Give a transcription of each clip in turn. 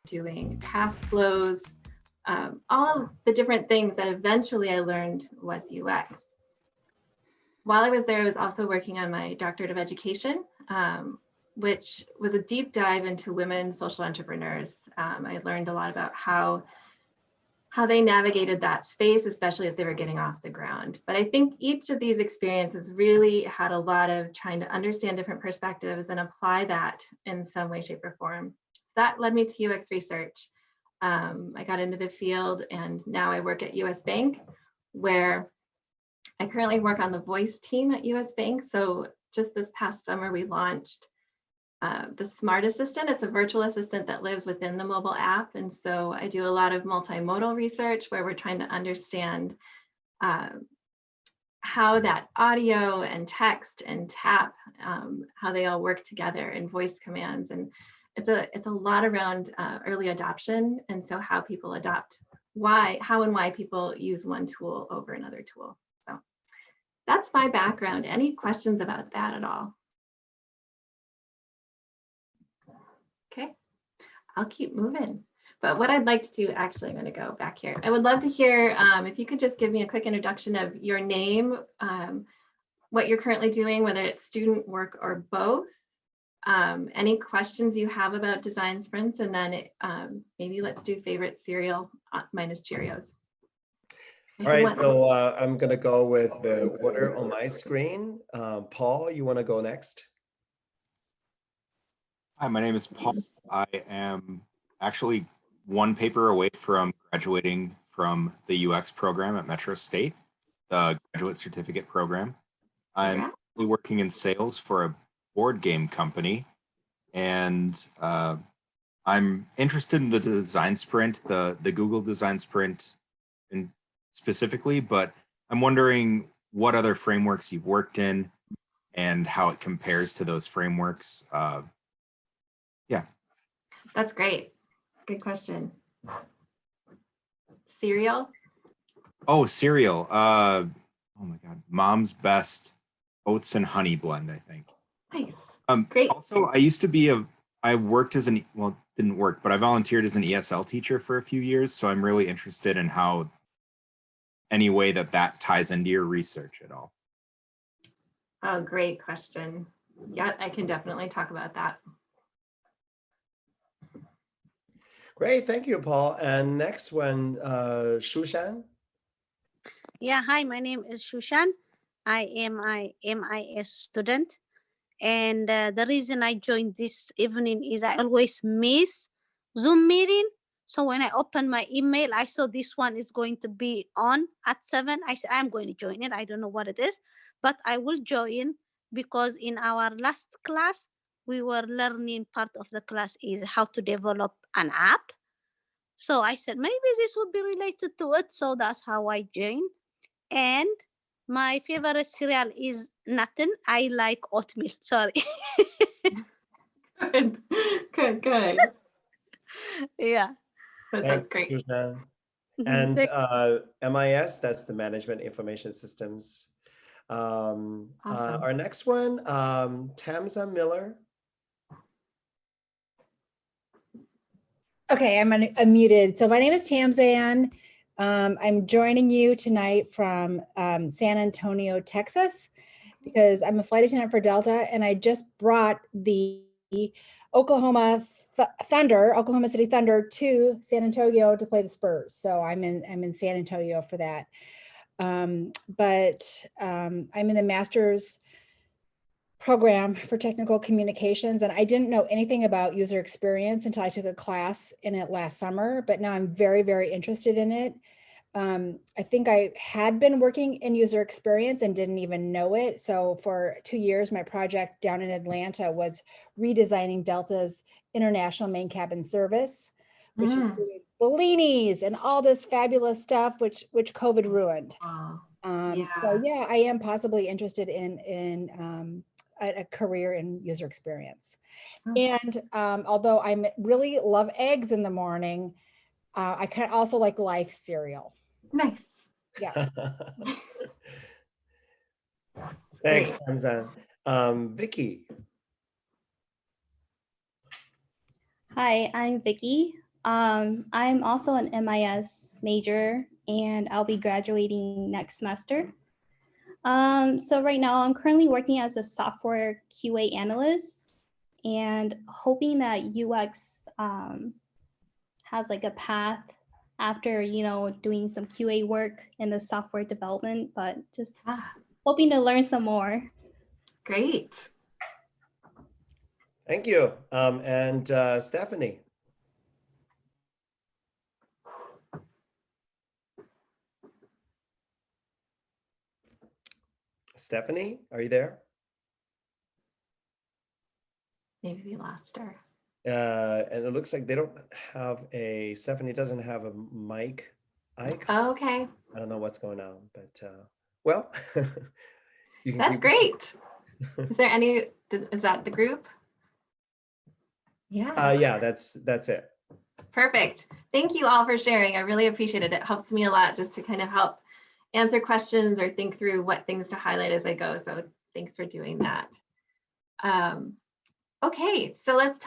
Doing task flows, all of the different things that eventually I learned was UX. While I was there, I was also working on my doctorate of education, which was a deep dive into women social entrepreneurs. I learned a lot about how they navigated that space, especially as they were getting off the ground. But I think each of these experiences really had a lot of trying to understand different perspectives and apply that in some way, shape, or form. So that led me to UX research. I got into the field and now I work at US Bank, where I currently work on the voice team at US Bank. So just this past summer, we launched the Smart Assistant. It's a virtual assistant that lives within the mobile app. And so I do a lot of multimodal research where we're trying to understand how that audio and text and tap, how they all work together in voice commands. And it's a lot around early adoption. And so how people adopt, how and why people use one tool over another tool. So that's my background. Any questions about that at all? Okay, I'll keep moving. But what I'd like to do, actually, I'm going to go back here. I would love to hear if you could just give me a quick introduction of your name, what you're currently doing, whether it's student work or both, any questions you have about design sprints, and then maybe let's do favorite cereal minus Cheerios. All right, so I'm going to go with the order on my screen. Paul, you want to go next? Hi, my name is Paul. I am actually one paper away from graduating from the UX program at Metro State, the graduate certificate program. I'm working in sales for a board game company, and I'm interested in the design sprint, the Google design sprint specifically, but I'm wondering what other frameworks you've worked in and how it compares to those frameworks. Yeah. That's great. Good question. Cereal? Oh, cereal. Oh my God. Mom's Best Oats and Honey Blend, I think. Nice. Great. Also, I worked as well, didn't work, but I volunteered as an ESL teacher for a few years. So I'm really interested in how any way that ties into your research at all. Oh, great question. Yeah, I can definitely talk about that. Great, thank you, Paul. And next one, Shushan. Yeah, hi, my name is Shushan. I am a MIS student. And the reason I joined this evening is I always miss Zoom meeting. So when I opened my email, I saw this one is going to be on at 7. I said, I'm going to join it. I don't know what it is, but I will join because in our last class, we were learning, part of the class is how to develop an app. So I said, maybe this would be related to it. So that's how I joined. And my favorite cereal is nothing. I like oatmeal. Sorry. Good. Yeah. That's great. Susan. And MIS, that's the Management Information Systems. Awesome. Our next one, Tamza Miller. Okay, I'm unmuted. So my name is Tamzan. I'm joining you tonight from San Antonio, Texas, because I'm a flight attendant for Delta, and I just brought the Oklahoma City Thunder to San Antonio to play the Spurs. So I'm in San Antonio for that. But I'm in the master's program for technical communications, and I didn't know anything about user experience until I took a class in it last summer, but now I'm very, very interested in it. I think I had been working in user experience and didn't even know it. So for 2 years, my project down in Atlanta was redesigning Delta's international main cabin service, which included Bellinis and all this fabulous stuff, which COVID ruined. So yeah, I am possibly interested in a career in user experience. And although I really love eggs in the morning, I kind of also like Life cereal. Nice. Yeah. Thanks, Tamza. Vicky. Hi, I'm Vicky. I'm also an MIS major and I'll be graduating next semester. So right now I'm currently working as a software QA analyst and hoping that UX has like a path after, doing some QA work in the software development, but just hoping to learn some more. Great. Thank you. And Stephanie. Stephanie, are you there? Maybe we lost her. And it looks like they don't have Stephanie doesn't have a mic icon. Oh, okay. I don't know what's going on, but well, you can That's keep great. Is there any, is that the group? Yeah. Yeah, that's it. Perfect. Thank you all for sharing. I really appreciate it. It helps me a lot just to kind of help answer questions or think through what things to highlight as I go. So thanks for doing that. Okay, so let's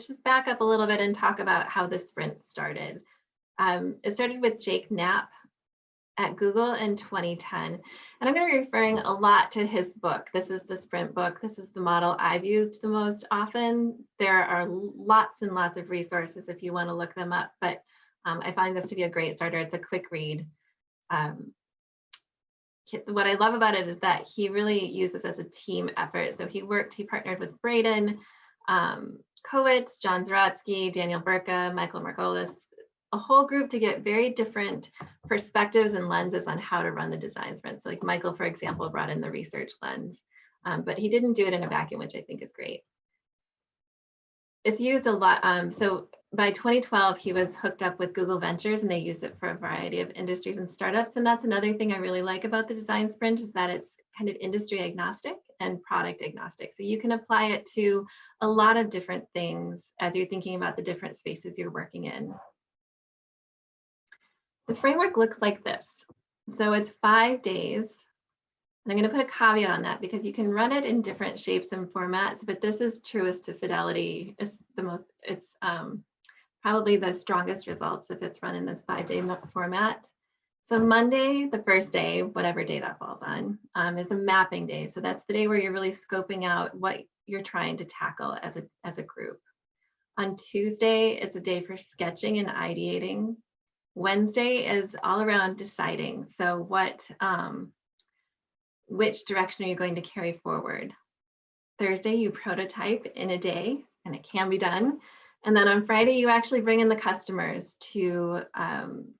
just back up a little bit and talk about how the sprint started. It started with Jake Knapp at Google in 2010. And I'm going to be referring a lot to his book. This is the sprint book. This is the model I've used the most often. There are lots and lots of resources if you want to look them up, but I find this to be a great starter. It's a quick read. What I love about it is that he really uses as a team effort. So he partnered with Braden, Kowitz, John Zaratsky, Daniel Burka, Michael Margolis, a whole group to get very different perspectives and lenses on how to run the design sprint. So like Michael, for example, brought in the research lens, but he didn't do it in a vacuum, which I think is great. It's used a lot. So by 2012, he was hooked up with Google Ventures and they use it for a variety of industries and startups. And that's another thing I really like about the design sprint is that it's kind of industry agnostic and product agnostic. So you can apply it to a lot of different things as you're thinking about the different spaces you're working in. The framework looks like this. So it's 5 days. And I'm going to put a caveat on that because you can run it in different shapes and formats, but this is truest to fidelity. It's probably the strongest results if it's run in this 5-day format. So Monday, the first day, whatever day that falls on, is a mapping day. So that's the day where you're really scoping out what you're trying to tackle as a group. On Tuesday, it's a day for sketching and ideating. Wednesday is all around deciding. So which direction are you going to carry forward? Thursday, you prototype in a day, and it can be done. And then on Friday, you actually bring in the customers to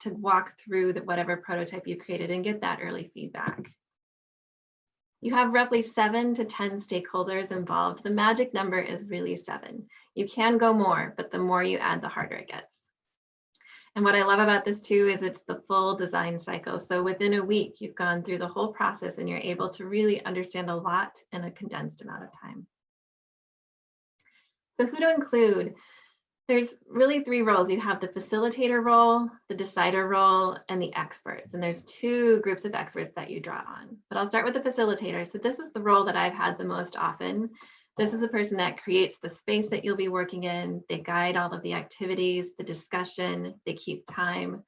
walk through whatever prototype you created and get that early feedback. You have roughly 7 to 10 stakeholders involved. The magic number is really 7. You can go more, but the more you add, the harder it gets. And what I love about this too is it's the full design cycle. So within a week, you've gone through the whole process and you're able to really understand a lot in a condensed amount of time. So who to include? There's really 3 roles. You have the facilitator role, the decider role, and the experts. And there's 2 groups of experts that you draw on. But I'll start with the facilitator. So this is the role that I've had the most often. This is the person that creates the space that you'll be working in. They guide all of the activities, the discussion, they keep time.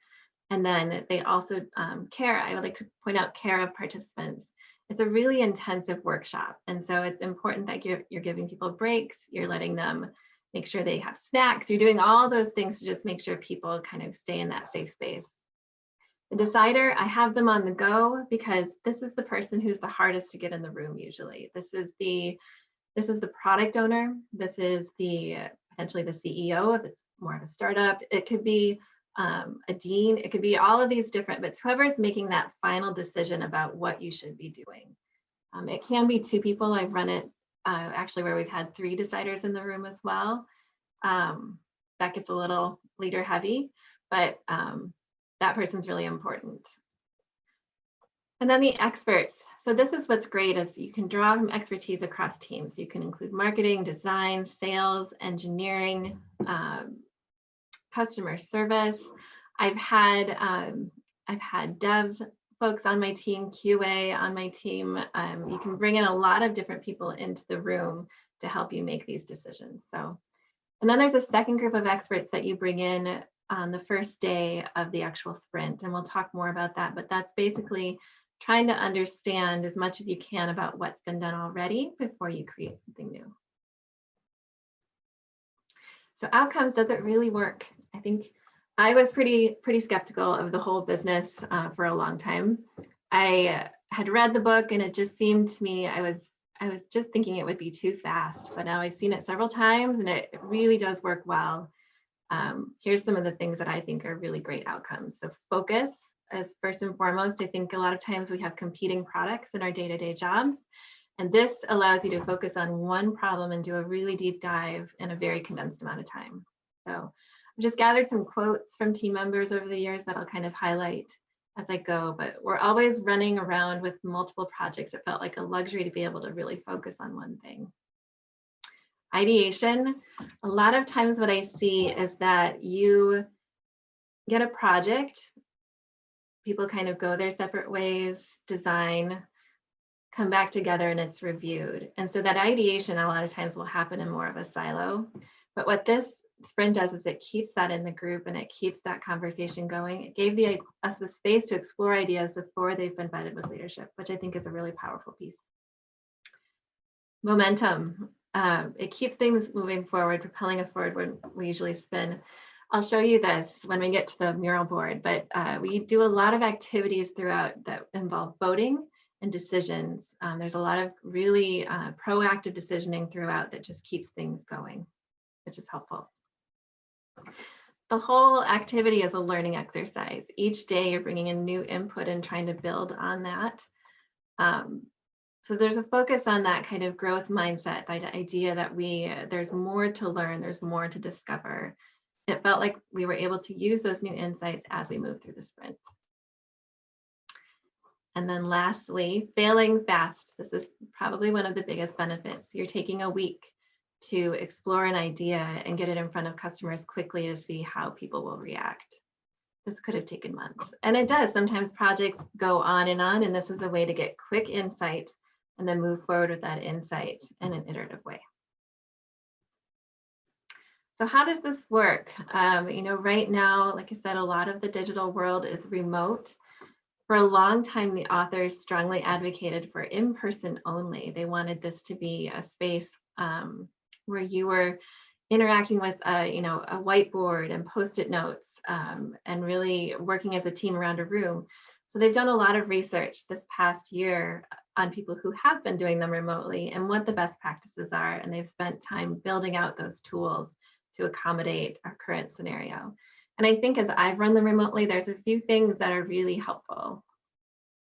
And then they also care. I would like to point out care of participants. It's a really intensive workshop. And so it's important that you're giving people breaks, you're letting them make sure they have snacks. You're doing all those things to just make sure people kind of stay in that safe space. The decider, I have them on the go because this is the person who's the hardest to get in the room usually. This is the product owner. This is potentially the CEO if it's more of a startup. It could be a dean. It could be all of these different, but whoever's making that final decision about what you should be doing. It can be 2 people. I've run it actually where we've had 3 deciders in the room as well. That gets a little leader heavy, but that person's really important. And then the experts. So this is what's great is you can draw from expertise across teams. You can include marketing, design, sales, engineering, customer service. I've had dev folks on my team, QA on my team. You can bring in a lot of different people into the room to help you make these decisions. So, and then there's a second group of experts that you bring in on the first day of the actual sprint. And we'll talk more about that, but that's basically trying to understand as much as you can about what's been done already before you create something new. So outcomes, does it really work? I think I was pretty skeptical of the whole business for a long time. I had read the book and it just seemed to me, I was just thinking it would be too fast, but now I've seen it several times and it really does work well. Here's some of the things that I think are really great outcomes. So focus as first and foremost. I think a lot of times we have competing products in our day-to-day jobs, and this allows you to focus on one problem and do a really deep dive in a very condensed amount of time. So I've just gathered some quotes from team members over the years that I'll kind of highlight as I go, but we're always running around with multiple projects. It felt like a luxury to be able to really focus on one thing. Ideation, a lot of times what I see is that you get a project, people kind of go their separate ways, design, come back together and it's reviewed. And so that ideation a lot of times will happen in more of a silo. But what this sprint does is it keeps that in the group and it keeps that conversation going. It gave us the space to explore ideas before they've been vetted with leadership, which I think is a really powerful piece. Momentum. It keeps things moving forward, propelling us forward when we usually spin. I'll show you this when we get to the mural board, but we do a lot of activities throughout that involve voting and decisions. There's a lot of really proactive decisioning throughout that just keeps things going, which is helpful. The whole activity is a learning exercise. Each day you're bringing in new input and trying to build on that. So there's a focus on that kind of growth mindset, the idea that there's more to learn, there's more to discover. It felt like we were able to use those new insights as we move through the sprint. And then lastly, failing fast. This is probably one of the biggest benefits. You're taking a week to explore an idea and get it in front of customers quickly to see how people will react. This could have taken months, and it does. Sometimes projects go on, and this is a way to get quick insight and then move forward with that insight in an iterative way. So how does this work? Right now, like I said, a lot of the digital world is remote. For a long time, the authors strongly advocated for in-person only. They wanted this to be a space where you were interacting with a whiteboard and Post-it notes and really working as a team around a room. So they've done a lot of research this past year on people who have been doing them remotely and what the best practices are. And they've spent time building out those tools to accommodate our current scenario. And I think as I've run them remotely, there's a few things that are really helpful.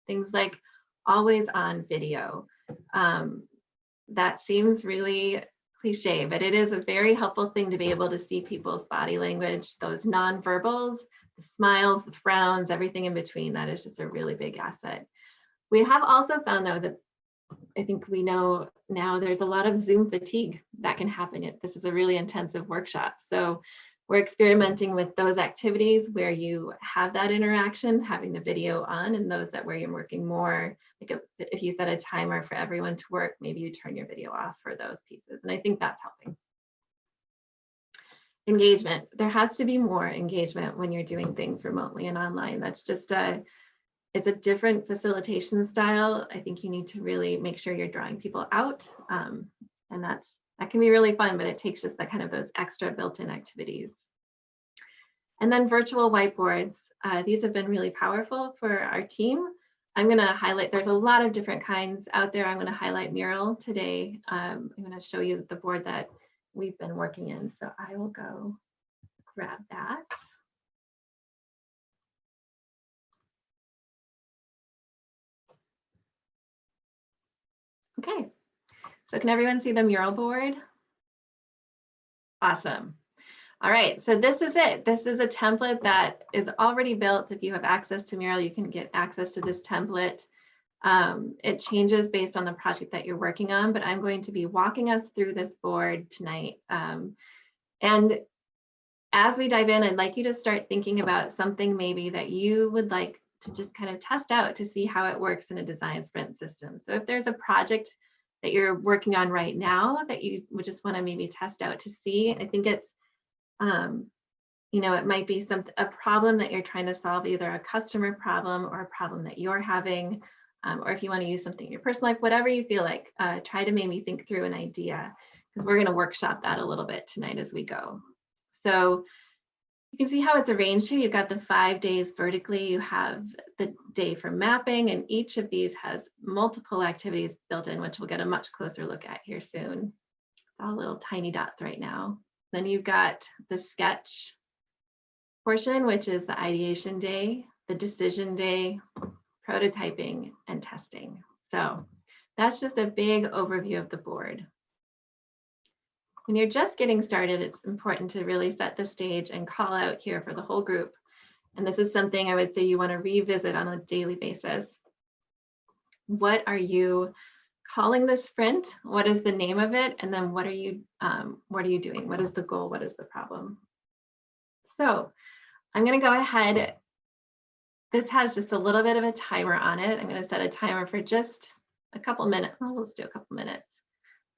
Things like always on video. That seems really cliche, but it is a very helpful thing to be able to see people's body language, those nonverbals, the smiles, the frowns, everything in between. That is just a really big asset. We have also found, though, that I think we know now there's a lot of Zoom fatigue that can happen. This is a really intensive workshop. So we're experimenting with those activities where you have that interaction, having the video on, and those that where you're working more, like if you set a timer for everyone to work, maybe you turn your video off for those pieces. And I think that's helping. Engagement. There has to be more engagement when you're doing things remotely and online. That's just it's a different facilitation style. I think you need to really make sure you're drawing people out. And that can be really fun, but it takes just that kind of those extra built-in activities. And then virtual whiteboards. These have been really powerful for our team. I'm going to highlight, there's a lot of different kinds out there. I'm going to highlight Mural today. I'm going to show you the board that we've been working in. So I will go grab that. Okay, so can everyone see the Mural board? Awesome. All right, so this is it. This is a template that is already built. If you have access to Mural, you can get access to this template. It changes based on the project that you're working on, but I'm going to be walking us through this board tonight. And as we dive in, I'd like you to start thinking about something maybe that you would like to just kind of test out to see how it works in a design sprint system. So if there's a project that you're working on right now that you would just want to maybe test out to see, I think it's, you know, it might be a problem that you're trying to solve, either a customer problem or a problem that you're having, or if you want to use something in your personal life, whatever you feel like, try to maybe think through an idea, because we're going to workshop that a little bit tonight as we go. So you can see how it's arranged here. You've got the 5 days vertically. You have the day for mapping, and each of these has multiple activities built in, which we'll get a much closer look at here soon. It's all little tiny dots right now. Then you've got the sketch portion, which is the ideation day, the decision day, prototyping, and testing. So that's just a big overview of the board. When you're just getting started, it's important to really set the stage and call out here for the whole group. And this is something I would say you want to revisit on a daily basis. What are you calling this sprint? What is the name of it? And then what are you doing? What is the goal? What is the problem? So I'm going to go ahead. This has just a little bit of a timer on it. I'm going to set a timer for just a couple minutes. Well, let's do a couple minutes.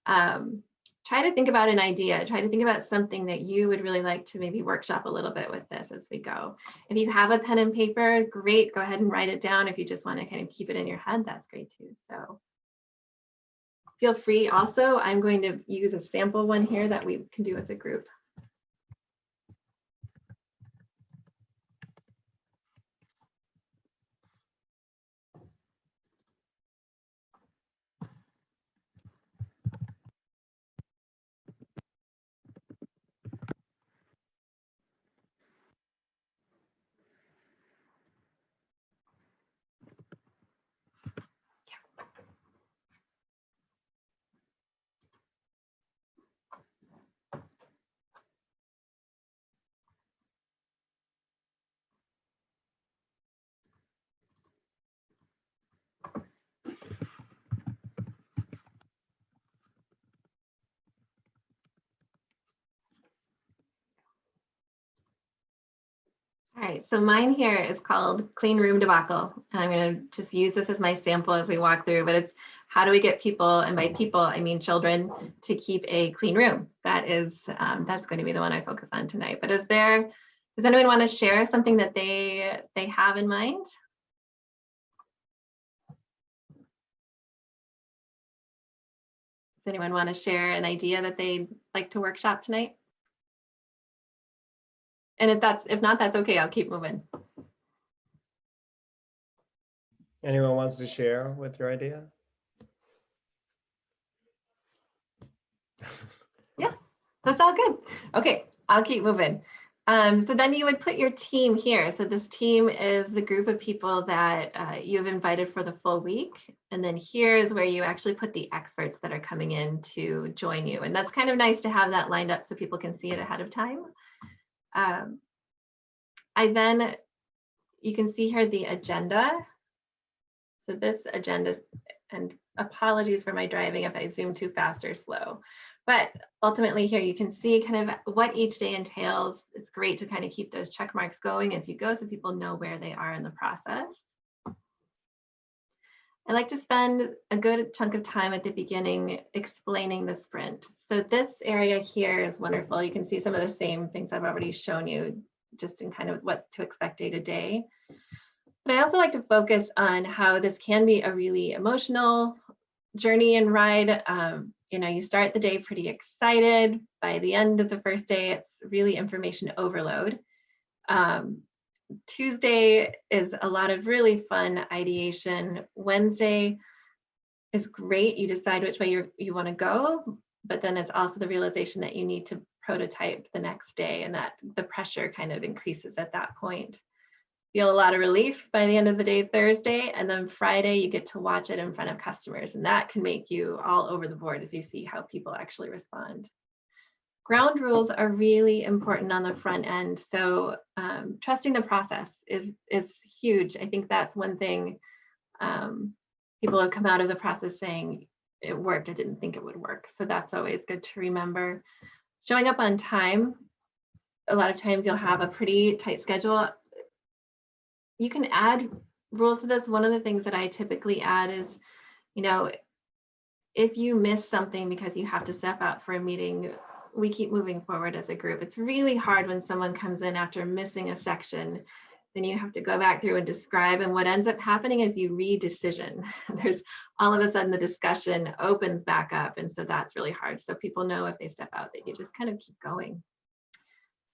Try to think about an idea. Try to think about something that you would really like to maybe workshop a little bit with this as we go. If you have a pen and paper, great, go ahead and write it down. If you just want to kind of keep it in your head, that's great too. So feel free. Also, I'm going to use a sample one here that we can do as a group. All right, so mine here is called Clean Room Debacle, and I'm going to just use this as my sample as we walk through, but it's how do we get people, and by people, I mean children, to keep a clean room? That is, that's going to be the one I focus on tonight. But does anyone want to share something that they have in mind? Does anyone want to share an idea that they'd like to workshop tonight? And if not, that's okay. I'll keep moving. Anyone wants to share with your idea? Yeah, that's all good. Okay, I'll keep moving. So then you would put your team here. So this team is the group of people that you've invited for the full week. And then here is where you actually put the experts that are coming in to join you. And that's kind of nice to have that lined up so people can see it ahead of time. You can see here the agenda. So this agenda, and apologies for my driving if I zoom too fast or slow, but ultimately here you can see kind of what each day entails. It's great to kind of keep those check marks going as you go so people know where they are in the process. I like to spend a good chunk of time at the beginning explaining the sprint. So this area here is wonderful. You can see some of the same things I've already shown you just in kind of what to expect day to day. But I also like to focus on how this can be a really emotional journey and ride. You know, you start the day pretty excited. By the end of the first day, it's really information overload. Tuesday is a lot of really fun ideation. Wednesday is great. You decide which way you want to go, but then it's also the realization that you need to prototype the next day, and that the pressure kind of increases at that point. Feel a lot of relief by the end of the day Thursday, and then Friday you get to watch it in front of customers, and that can make you all over the board as you see how people actually respond. Ground rules are really important on the front end, so trusting the process is huge. I think that's one thing people have come out of the process saying, it worked, I didn't think it would work. So that's always good to remember. Showing up on time, a lot of times you'll have a pretty tight schedule. you can add rules to this. One of the things that I typically add is, you know, if you miss something because you have to step out for a meeting, we keep moving forward as a group. It's really hard when someone comes in after missing a section, then you have to go back through and describe. And what ends up happening is you re-decision. There's all of a sudden the discussion opens back up. And so that's really hard. So people know if they step out that you just kind of keep going.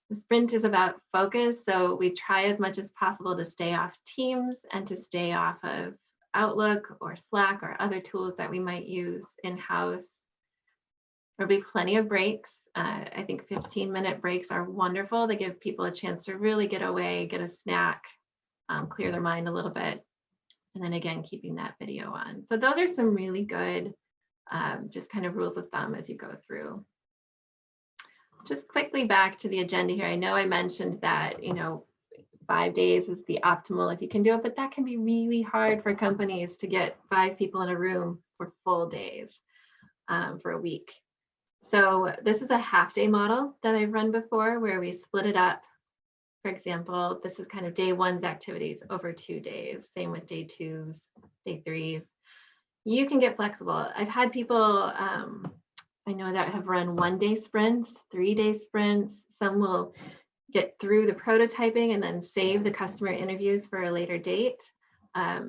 The sprint is about focus. So we try as much as possible to stay off Teams and to stay off of Outlook or Slack or other tools that we might use in-house. There'll be plenty of breaks. I think 15-minute breaks are wonderful. They give people a chance to really get away, get a snack, clear their mind a little bit. And then again, keeping that video on. So those are some really good, just kind of rules of thumb as you go through. Just quickly back to the agenda here. I know I mentioned that, you know, 5 days is the optimal if you can do it, but that can be really hard for companies to get 5 people in a room for full days for a week. So this is a half-day model that I've run before where we split it up. For example, this is kind of day 1's activities over 2 days. Same with day 2's, day 3's. You can get flexible. I've had people I know that have run 1-day sprints, 3-day sprints. Some will get through the prototyping and then save the customer interviews for a later date.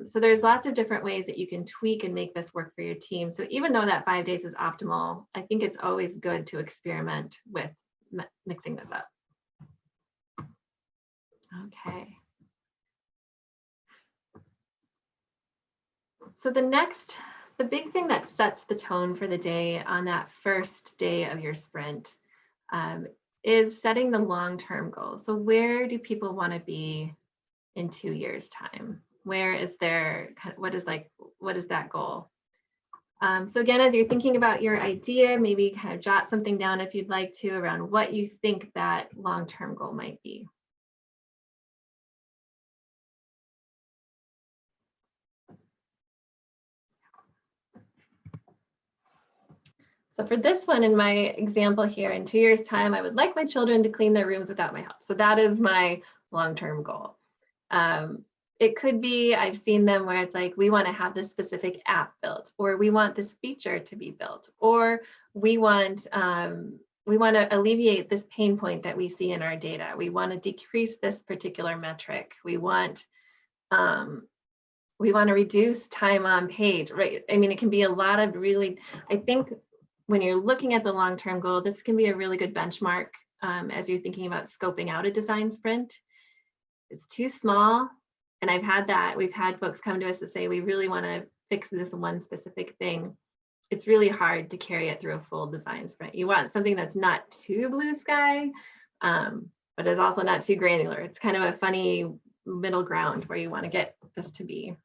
So there's lots of different ways that you can tweak and make this work for your team. So even though that 5 days is optimal, I think it's always good to experiment with mixing this up. Okay. So the big thing that sets the tone for the day on that first day of your sprint is setting the long-term goals. So where do people want to be in 2 years' time? Where is their, what is that goal? So again, as you're thinking about your idea, maybe kind of jot something down if you'd like to around what you think that long-term goal might be. So for this one, in my example here, in 2 years' time, I would like my children to clean their rooms without my help. So that is my long-term goal. It could be, I've seen them where it's like, we want to have this specific app built, or we want this feature to be built, or we want to alleviate this pain point that we see in our data. We want to decrease this particular metric. We want to reduce time on page, right? I mean, it can be a lot of really, I think when you're looking at the long-term goal, this can be a really good benchmark as you're thinking about scoping out a design sprint. It's too small. And I've had that, we've had folks come to us to say, we really want to fix this one specific thing. It's really hard to carry it through a full design sprint. You want something that's not too blue sky, but is also not too granular. It's kind of a funny middle ground where you want to get this to be.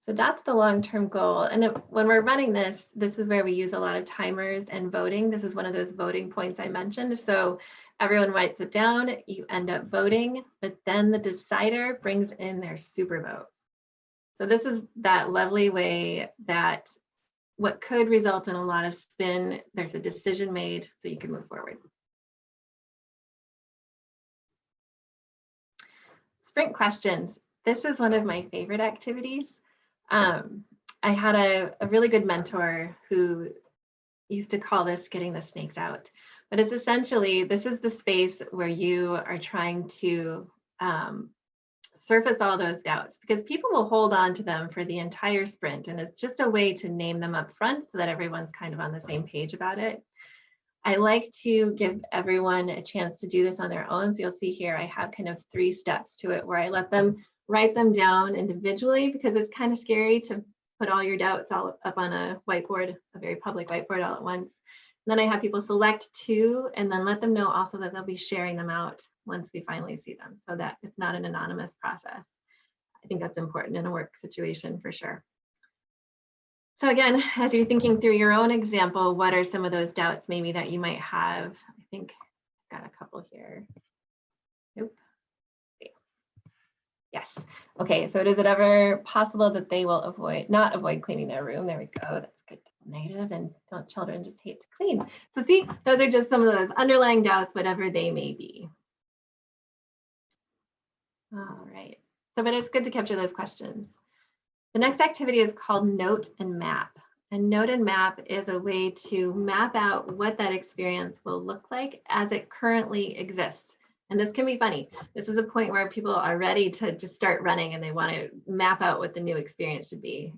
So that's the long-term goal. And when we're running this, this is where we use a lot of timers and voting. This is one of those voting points I mentioned. So everyone writes it down, you end up voting, but then the decider brings in their super vote. So this is that lovely way that what could result in a lot of spin, there's a decision made so you can move forward. Sprint questions. This is one of my favorite activities. I had a really good mentor who used to call this getting the snakes out, but it's essentially, this is the space where you are trying to surface all those doubts, because people will hold on to them for the entire sprint, and it's just a way to name them up front so that everyone's kind of on the same page about it. I like to give everyone a chance to do this on their own. So you'll see here, I have kind of 3 steps to it where I let them write them down individually, because it's kind of scary to put all your doubts all up on a whiteboard, a very public whiteboard all at once. And then I have people select 2 and then let them know also that they'll be sharing them out once we finally see them, so that it's not an anonymous process. I think that's important in a work situation for sure. So again, as you're thinking through your own example, what are some of those doubts maybe that you might have? I think I've got a couple here. Nope. Yes. Okay, so is it ever possible that they will not avoid cleaning their room? There we go. That's good. Negative, and don't children just hate to clean? So see, those are just some of those underlying doubts, whatever they may be. All right. So, but it's good to capture those questions. The next activity is called Note and Map. And Note and Map is a way to map out what that experience will look like as it currently exists. And this can be funny. This is a point where people are ready to just start running and they want to map out what the new experience should be.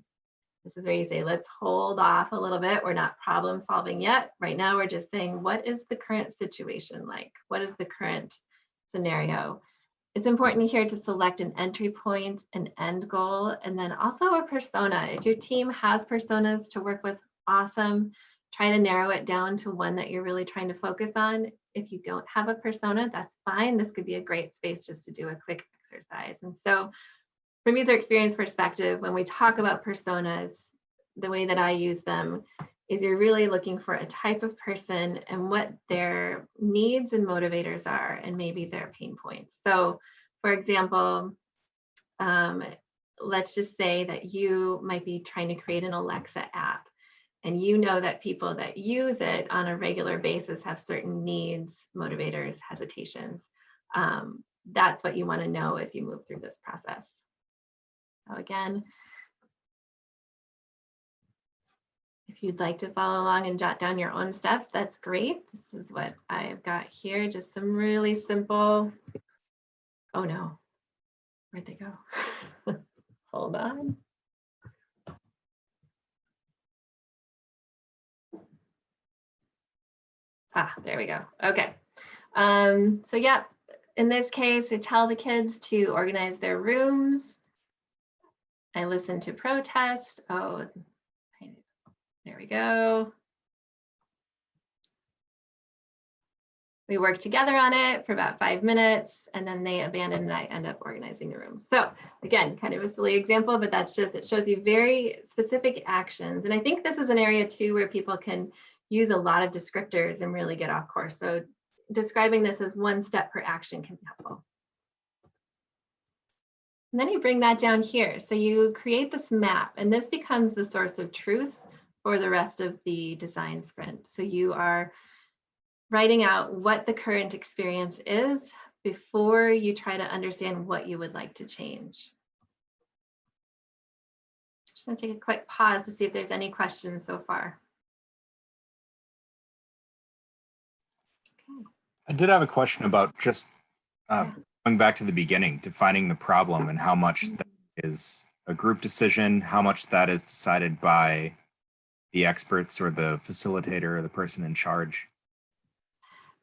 This is where you say, let's hold off a little bit. We're not problem solving yet. Right now, we're just saying, what is the current situation like? What is the current scenario? It's important here to select an entry point, an end goal, and then also a persona. If your team has personas to work with, awesome. Try to narrow it down to one that you're really trying to focus on. If you don't have a persona, that's fine. This could be a great space just to do a quick exercise. And so from user experience perspective, when we talk about personas, the way that I use them is you're really looking for a type of person and what their needs and motivators are, and maybe their pain points. So for example, let's just say that you might be trying to create an Alexa app, and you know that people that use it on a regular basis have certain needs, motivators, hesitations. That's what you want to know as you move through this process. So again, if you'd like to follow along and jot down your own steps, that's great. This is what I've got here, just some really simple, oh no, where'd they go? Hold on. Ah, there we go. Okay. So yeah, in this case, I tell the kids to organize their rooms. I listen to protest. Oh, there we go. We work together on it for about 5 minutes, and then they abandon and I end up organizing the room. So again, kind of a silly example, but that's just, it shows you very specific actions. And I think this is an area too where people can use a lot of descriptors and really get off course. So describing this as one step per action can be helpful. And then you bring that down here. So you create this map, and this becomes the source of truth for the rest of the design sprint. So you are writing out what the current experience is before you try to understand what you would like to change. Just gonna take a quick pause to see if there's any questions so far. Okay. I did have a question about just going back to the beginning, defining the problem and how much that is a group decision, how much that is decided by the experts or the facilitator or the person in charge.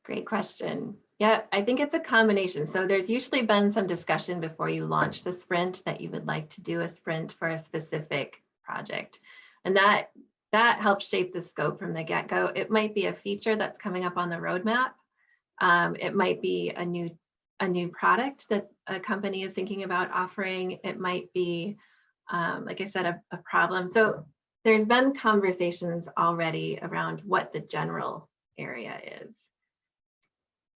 Great question. Yeah, I think it's a combination. So there's usually been some discussion before you launch the sprint that you would like to do a sprint for a specific project. And that helps shape the scope from the get-go. It might be a feature that's coming up on the roadmap. It might be a new product that a company is thinking about offering. It might be, like I said, a problem. So there's been conversations already around what the general area is.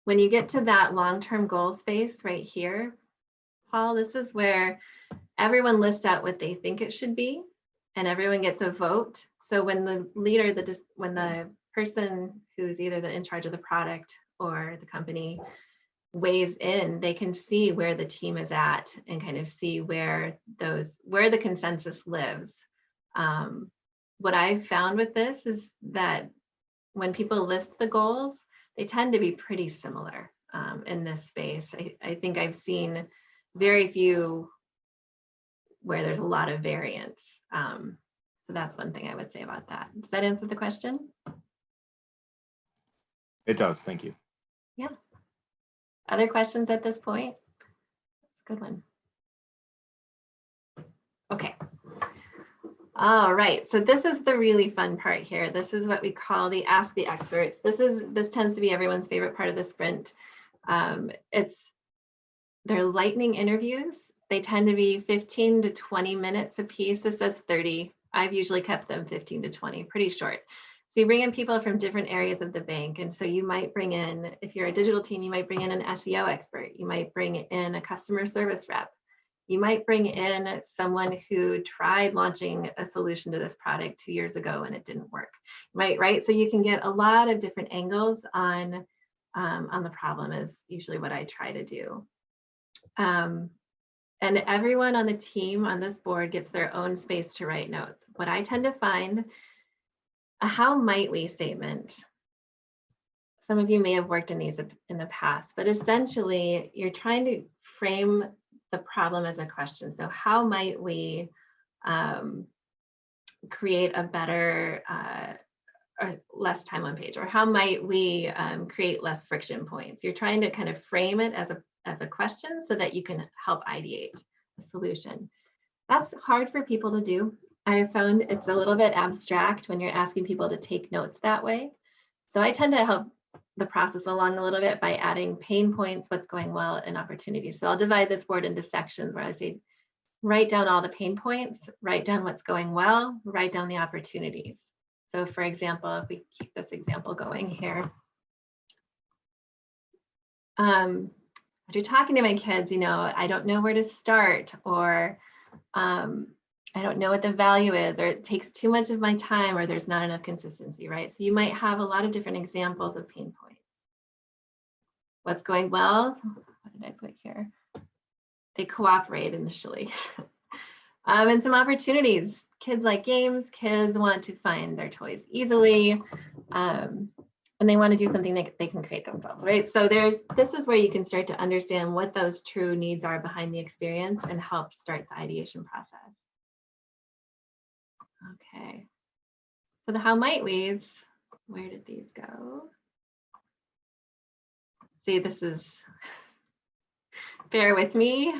When you get to that long-term goal space right here, Paul, this is where everyone lists out what they think it should be, and everyone gets a vote. So when the leader, when the person who's either in charge of the product or the company weighs in, they can see where the team is at and kind of see where the consensus lives. What I've found with this is that when people list the goals, they tend to be pretty similar in this space. I think I've seen very few where there's a lot of variance. So that's one thing I would say about that. Does that answer the question? It does, thank you. Yeah. Other questions at this point? That's a good one. Okay. All right, so this is the really fun part here. This is what we call the Ask the Experts. This tends to be everyone's favorite part of the sprint. They're lightning interviews. They tend to be 15 to 20 minutes a piece. This says 30. I've usually kept them 15 to 20, pretty short. So you bring in people from different areas of the bank. And so you might bring in, if you're a digital team, you might bring in an SEO expert. You might bring in a customer service rep. You might bring in someone who tried launching a solution to this product 2 years ago and it didn't work, right? So you can get a lot of different angles on the problem is usually what I try to do. And everyone on the team on this board gets their own space to write notes. What I tend to find, a how might we statement. Some of you may have worked in these in the past, but essentially you're trying to frame the problem as a question. So how might we create a better or less time on page, or how might we create less friction points? You're trying to kind of frame it as a question so that you can help ideate a solution. That's hard for people to do. I have found it's a little bit abstract when you're asking people to take notes that way. So I tend to help the process along a little bit by adding pain points, what's going well, and opportunities. So I'll divide this board into sections where I say, write down all the pain points, write down what's going well, write down the opportunities. So for example, if we keep this example going here, when you're talking to my kids, you know, I don't know where to start, or I don't know what the value is, or it takes too much of my time, or there's not enough consistency, right? So you might have a lot of different examples of pain points. What's going well? What did I put here? They cooperate initially. And some opportunities. Kids like games, kids want to find their toys easily, and they want to do something that they can create themselves, right? So this is where you can start to understand what those true needs are behind the experience and help start the ideation process. Okay, so the how might we's, where did these go? See, this is, bear with me.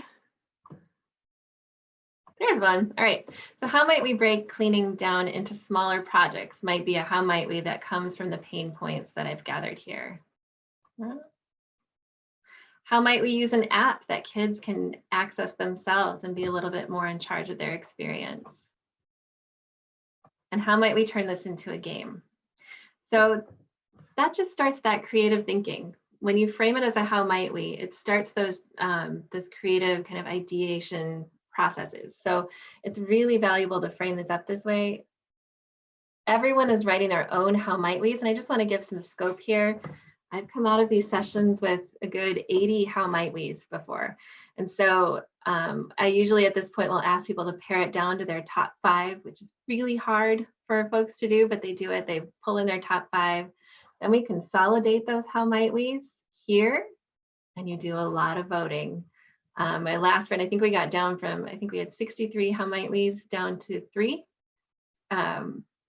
There's one. All right. So how might we break cleaning down into smaller projects? Might be a how might we that comes from the pain points that I've gathered here. How might we use an app that kids can access themselves and be a little bit more in charge of their experience? And how might we turn this into a game? So that just starts that creative thinking. When you frame it as a how might we, it starts those creative kind of ideation processes. So it's really valuable to frame this up this way. Everyone is writing their own how might we's, and I just want to give some scope here. I've come out of these sessions with a good 80 how might we's before. And so I usually at this point will ask people to pare it down to their top 5, which is really hard for folks to do, but they do it. They pull in their top 5. Then we consolidate those how might we's here, and you do a lot of voting. My last friend, I think we got down from, I think we had 63 how might we's down to 3.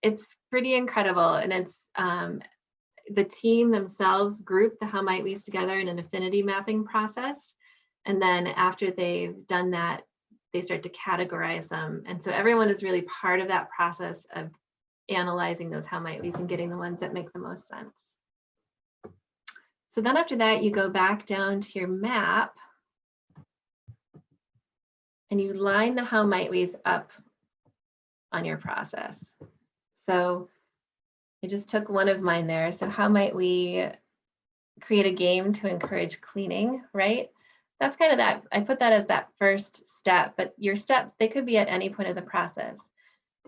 It's pretty incredible, and it's the team themselves group the how might we's together in an affinity mapping process, and then after they've done that, they start to categorize them, and so everyone is really part of that process of analyzing those how might we's and getting the ones that make the most sense. So then after that, you go back down to your map and you line the how might we's up on your process. So I just took one of mine there. So how might we create a game to encourage cleaning, right? That's kind of that, I put that as that first step, but your steps, they could be at any point of the process.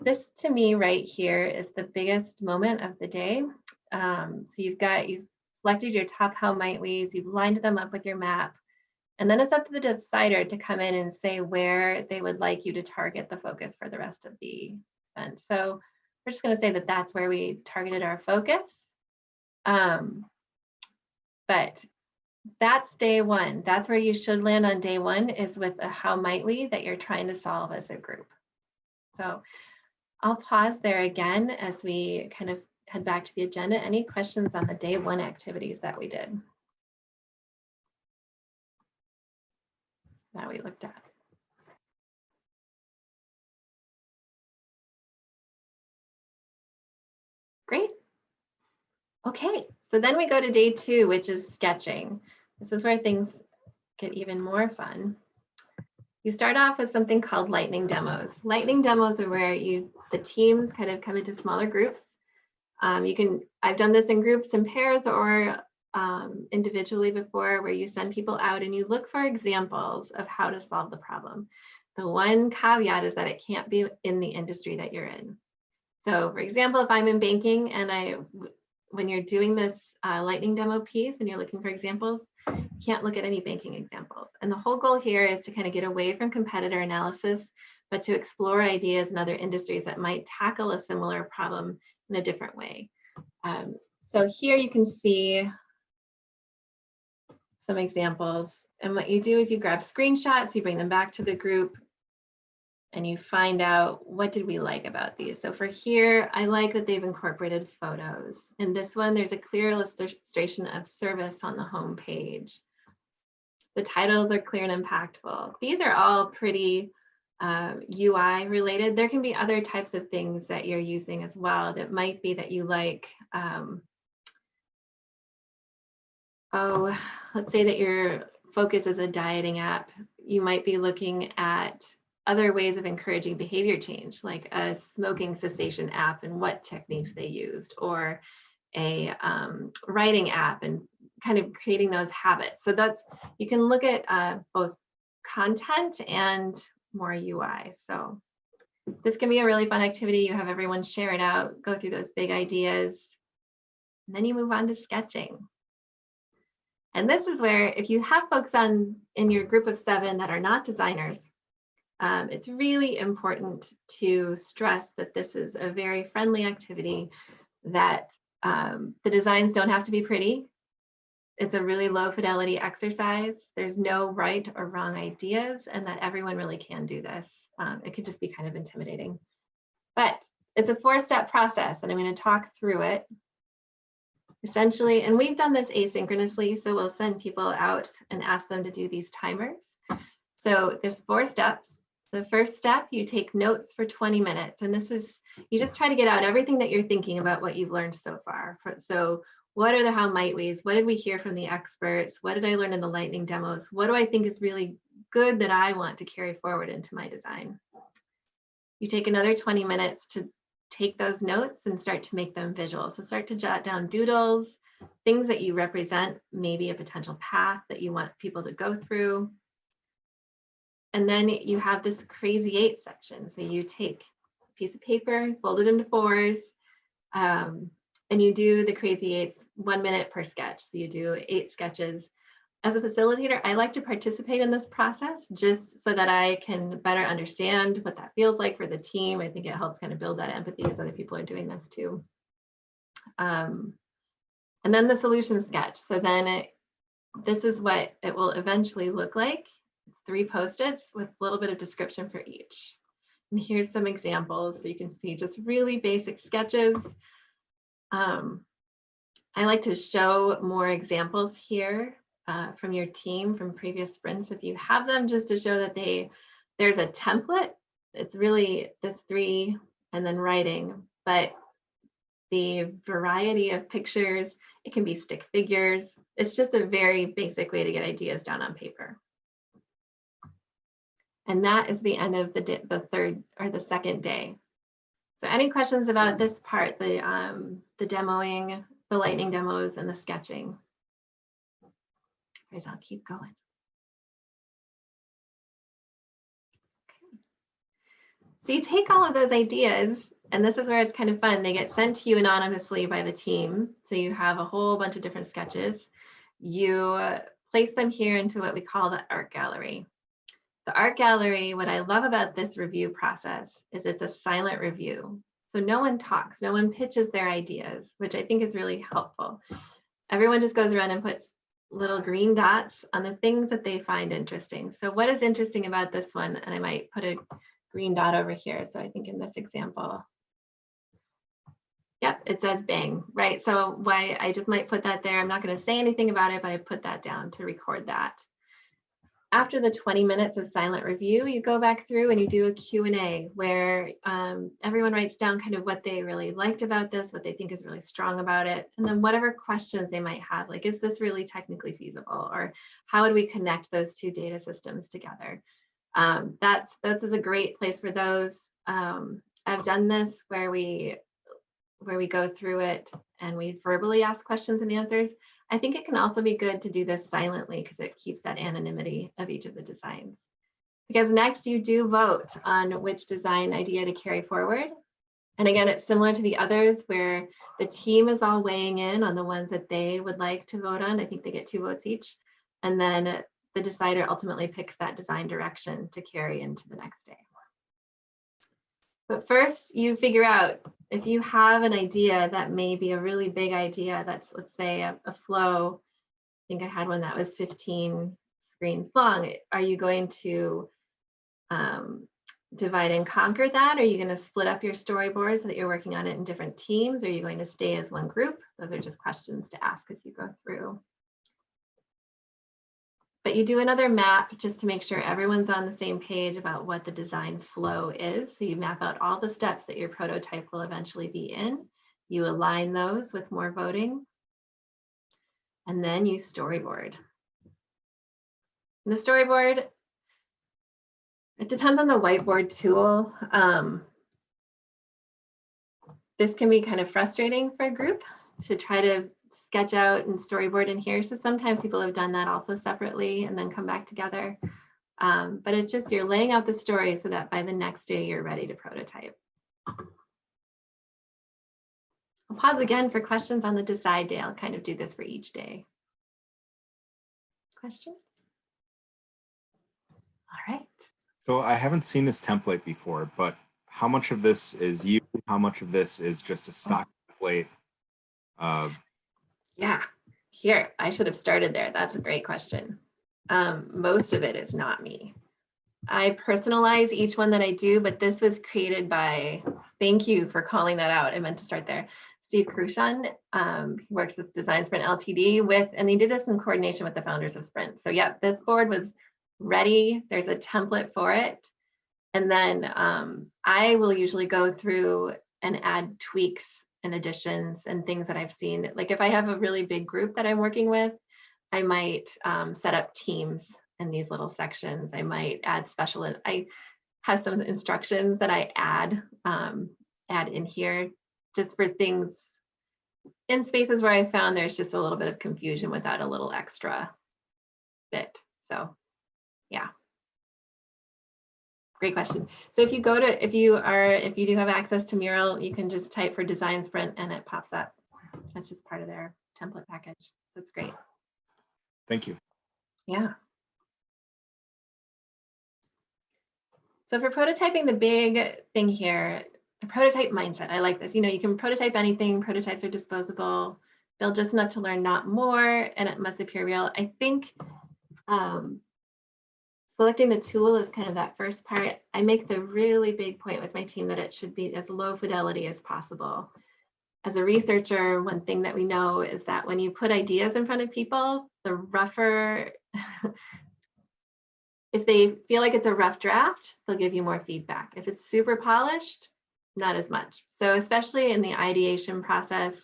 This to me right here is the biggest moment of the day. So you've selected your top how might we's, you've lined them up with your map, and then it's up to the decider to come in and say where they would like you to target the focus for the rest of the event. So we're just going to say that that's where we targeted our focus. But that's day 1. That's where you should land on day 1, is with a how might we that you're trying to solve as a group. So I'll pause there again as we kind of head back to the agenda. Any questions on the day 1 activities that we did? That we looked at. Great. Okay, so then we go to day 2, which is sketching. This is where things get even more fun. You start off with something called lightning demos. Lightning demos are where the teams kind of come into smaller groups. I've done this in groups and pairs or individually before, where you send people out and you look for examples of how to solve the problem. The one caveat is that it can't be in the industry that you're in. So for example, if I'm in banking and when you're doing this lightning demo piece, when you're looking for examples, You can't look at any banking examples. And the whole goal here is to kind of get away from competitor analysis, but to explore ideas in other industries that might tackle a similar problem in a different way. So here you can see some examples. And what you do is you grab screenshots, you bring them back to the group, and you find out what did we like about these. So for here, I like that they've incorporated photos. In this one, there's a clear illustration of service on the home page. The titles are clear and impactful. These are all pretty UI related. There can be other types of things that you're using as well that might be that you like. Let's say that your focus is a dieting app. You might be looking at other ways of encouraging behavior change, like a smoking cessation app and what techniques they used, or a writing app and kind of creating those habits. So that's, you can look at both content and more UI. So this can be a really fun activity. You have everyone share it out, go through those big ideas, and then you move on to sketching. And this is where, if you have folks in your group of 7 that are not designers, it's really important to stress that this is a very friendly activity, that the designs don't have to be pretty. It's a really low fidelity exercise. There's no right or wrong ideas, and that everyone really can do this. It could just be kind of intimidating, but it's a 4-step process, and I'm going to talk through it. Essentially, and we've done this asynchronously, so we'll send people out and ask them to do these timers. So there's 4 steps. The first step, you take notes for 20 minutes, and this is, you just try to get out everything that you're thinking about what you've learned so far. So what are the how might we's? What did we hear from the experts? What did I learn in the lightning demos? What do I think is really good that I want to carry forward into my design? You take another 20 minutes to take those notes and start to make them visual. So start to jot down doodles, things that you represent, maybe a potential path that you want people to go through. And then you have this crazy 8 section. So you take a piece of paper, fold it into 4s, and you do the crazy 8s 1 minute per sketch. So you do 8 sketches. As a facilitator, I like to participate in this process just so that I can better understand what that feels like for the team. I think it helps kind of build that empathy as other people are doing this too. And then the solution sketch. So then this is what it will eventually look like. It's 3 Post-its with a little bit of description for each. And here's some examples so you can see just really basic sketches. I like to show more examples here from your team from previous sprints if you have them, just to show that there's a template. It's really this 3 and then writing, but the variety of pictures, it can be stick figures. It's just a very basic way to get ideas down on paper. And that is the end of the third or the second day. So any questions about this part, the demoing, the lightning demos, and the sketching? I'll keep going. Okay. So you take all of those ideas, and this is where it's kind of fun. They get sent to you anonymously by the team. So you have a whole bunch of different sketches. You place them here into what we call the art gallery. The art gallery, what I love about this review process is it's a silent review. So no one talks, no one pitches their ideas, which I think is really helpful. Everyone just goes around and puts little green dots on the things that they find interesting. So what is interesting about this one? And I might put a green dot over here. So I think in this example, yep, it says bang, right? So why I just might put that there. I'm not going to say anything about it, but I put that down to record that. After the 20 minutes of silent review, you go back through and you do a Q&A where everyone writes down kind of what they really liked about this, what they think is really strong about it, and then whatever questions they might have, like, is this really technically feasible? Or how would we connect those 2 data systems together? This is a great place for those. I've done this where we go through it and we verbally ask questions and answers. I think it can also be good to do this silently because it keeps that anonymity of each of the designs. Because next you do vote on which design idea to carry forward. And again, it's similar to the others where the team is all weighing in on the ones that they would like to vote on. I think they get 2 votes each. And then the decider ultimately picks that design direction to carry into the next day. But first, you figure out if you have an idea that may be a really big idea that's, let's say, a flow. I think I had one that was 15 screens long. Are you going to divide and conquer that? Are you going to split up your storyboard so that you're working on it in different teams? Are you going to stay as one group? Those are just questions to ask as you go through. But you do another map just to make sure everyone's on the same page about what the design flow is. So you map out all the steps that your prototype will eventually be in. You align those with more voting. And then you storyboard. And the storyboard, it depends on the whiteboard tool. This can be kind of frustrating for a group to try to sketch out and storyboard in here. So sometimes people have done that also separately and then come back together. But it's just you're laying out the story so that by the next day you're ready to prototype. I'll pause again for questions on the decide day. I'll kind of do this for each day. Question? All right. So I haven't seen this template before, but how much of this is you? How much of this is just a stock template? Yeah, here, I should have started there. That's a great question. Most of it is not me. I personalize each one that I do, but this was created by, thank you for calling that out. I meant to start there. Steve Krushan, he works with Design Sprint Ltd and he did this in coordination with the founders of Sprint. So yeah, this board was ready. There's a template for it. And then I will usually go through and add tweaks and additions and things that I've seen. Like if I have a really big group that I'm working with, I might set up teams in these little sections. I might add I have some instructions that I add in here just for things in spaces where I found there's just a little bit of confusion without a little extra bit. So yeah. Great question. So if you go to, if you do have access to Mural, you can just type for Design Sprint and it pops up. That's just part of their template package. So it's great. Thank you. Yeah. So for prototyping, the big thing here, the prototype mindset. I like this. You know, you can prototype anything. Prototypes are disposable. Build just enough to learn, not more, and it must appear real. I think selecting the tool is kind of that first part. I make the really big point with my team that it should be as low fidelity as possible. As a researcher, one thing that we know is that when you put ideas in front of people, the rougher, if they feel like it's a rough draft, they'll give you more feedback. If it's super polished, not as much. So especially in the ideation process,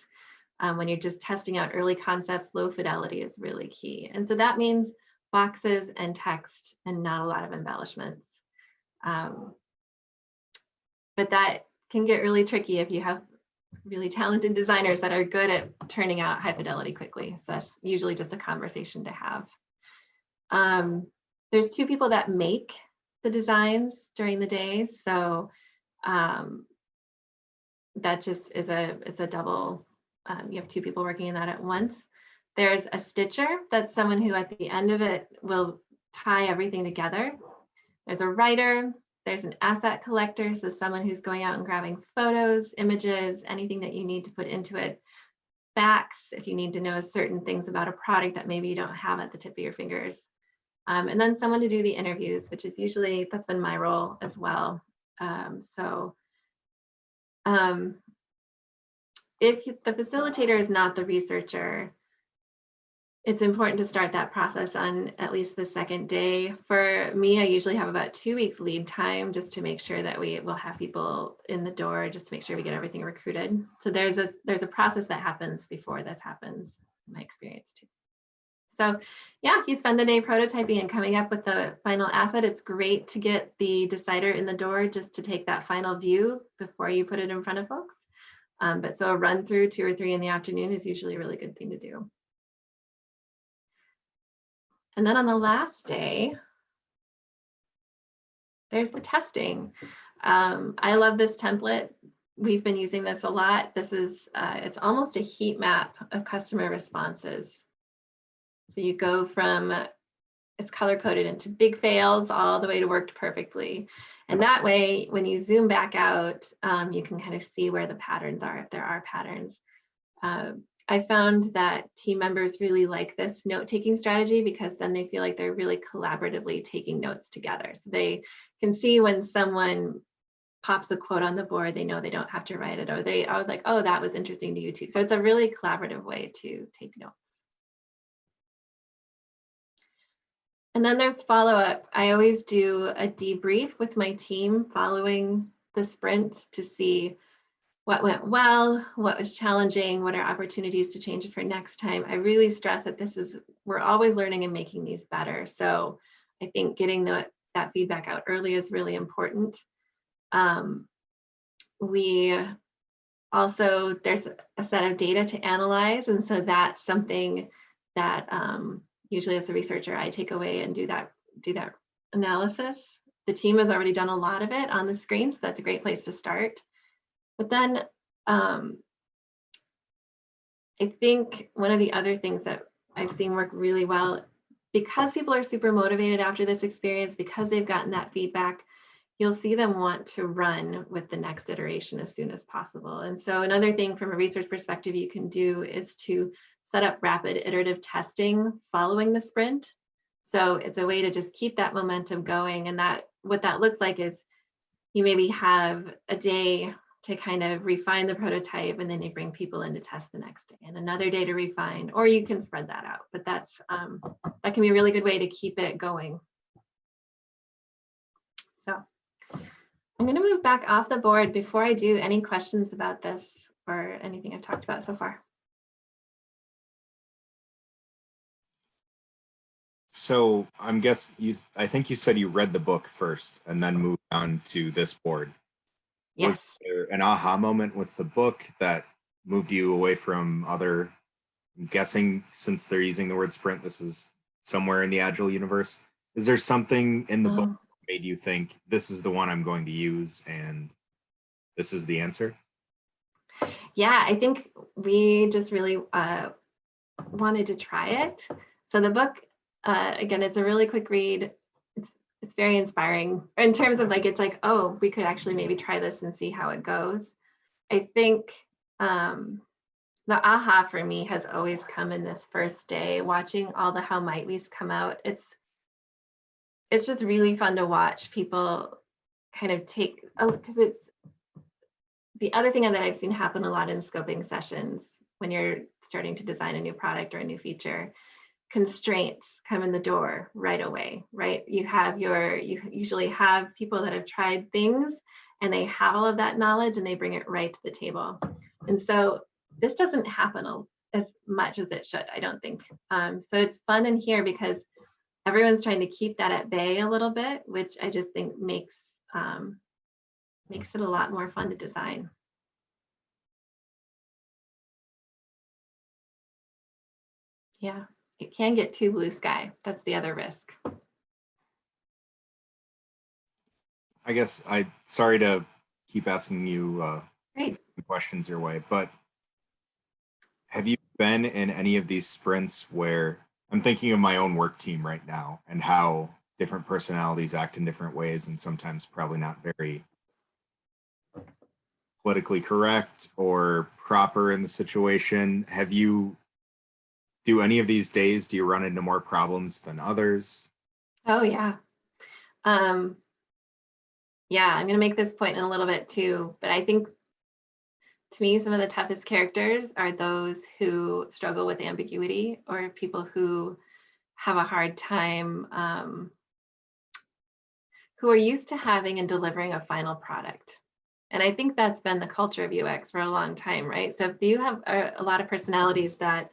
when you're just testing out early concepts, low fidelity is really key. And so that means boxes and text and not a lot of embellishments. But that can get really tricky if you have really talented designers that are good at turning out high fidelity quickly. So that's usually just a conversation to have. There's two people that make the designs during the day. So that just is it's a double, you have two people working in that at once. There's a stitcher, that's someone who at the end of it will tie everything together. There's a writer, there's an asset collector, so someone who's going out and grabbing photos, images, anything that you need to put into it. Facts, if you need to know certain things about a product that maybe you don't have at the tip of your fingers. And then someone to do the interviews, which is usually, that's been my role as well. If the facilitator is not the researcher, it's important to start that process on at least the second day. For me, I usually have about 2 weeks lead time just to make sure that we will have people in the door, just to make sure we get everything recruited. So there's a process that happens before this happens, in my experience too. So yeah, if you spend the day prototyping and coming up with the final asset, it's great to get the decider in the door just to take that final view before you put it in front of folks. But so a run through 2 or 3 in the afternoon is usually a really good thing to do. And then on the last day, there's the testing. I love this template. We've been using this a lot. This is, it's almost a heat map of customer responses. So you go from, it's color coded into big fails all the way to worked perfectly. And that way, when you zoom back out, you can kind of see where the patterns are, if there are patterns. I found that team members really like this note-taking strategy because then they feel like they're really collaboratively taking notes together. So they can see when someone pops a quote on the board, they know they don't have to write it, or they are like, oh, that was interesting to you too. So it's a really collaborative way to take notes. And then there's follow-up. I always do a debrief with my team following the sprint to see what went well, what was challenging, what are opportunities to change it for next time. I really stress that we're always learning and making these better. So I think getting that feedback out early is really important. We also, there's a set of data to analyze. And so that's something that usually as a researcher, I take away and do that analysis. The team has already done a lot of it on the screen, so that's a great place to start. But then I think one of the other things that I've seen work really well, because people are super motivated after this experience, because they've gotten that feedback, you'll see them want to run with the next iteration as soon as possible. And so another thing from a research perspective you can do is to set up rapid iterative testing following the sprint. So it's a way to just keep that momentum going. And what that looks like is you maybe have a day to kind of refine the prototype, and then you bring people in to test the next day, and another day to refine, or you can spread that out. But that can be a really good way to keep it going. So I'm going to move back off the board. Before I do, any questions about this or anything I've talked about so far? So I think you said you read the book first and then moved on to this board. Yes. Was there an aha moment with the book that moved you away from other, I'm guessing since they're using the word sprint, this is somewhere in the Agile universe. Is there something in the book that made you think this is the one I'm going to use and this is the answer? Yeah, I think we just really wanted to try it. So the book, again, it's a really quick read. It's very inspiring in terms of like, it's like, oh, we could actually maybe try this and see how it goes. I think the aha for me has always come in this first day, watching all the how might we's come out. It's just really fun to watch people kind of take, because it's the other thing that I've seen happen a lot in scoping sessions when you're starting to design a new product or a new feature. Constraints come in the door right away, right? You usually have people that have tried things and they have all of that knowledge and they bring it right to the table. And so this doesn't happen as much as it should, I don't think. So it's fun in here because everyone's trying to keep that at bay a little bit, which I just think makes it a lot more fun to design. Yeah. It can get too blue sky. That's the other risk. I guess sorry to keep asking you questions your way, but have you been in any of these sprints where I'm thinking of my own work team right now and how different personalities act in different ways and sometimes probably not very politically correct or proper in the situation. Do any of these days, do you run into more problems than others? Oh, yeah. Yeah, I'm going to make this point in a little bit too, but I think to me, some of the toughest characters are those who struggle with ambiguity or people who have a hard time, who are used to having and delivering a final product. And I think that's been the culture of UX for a long time, right? So if you have a lot of personalities that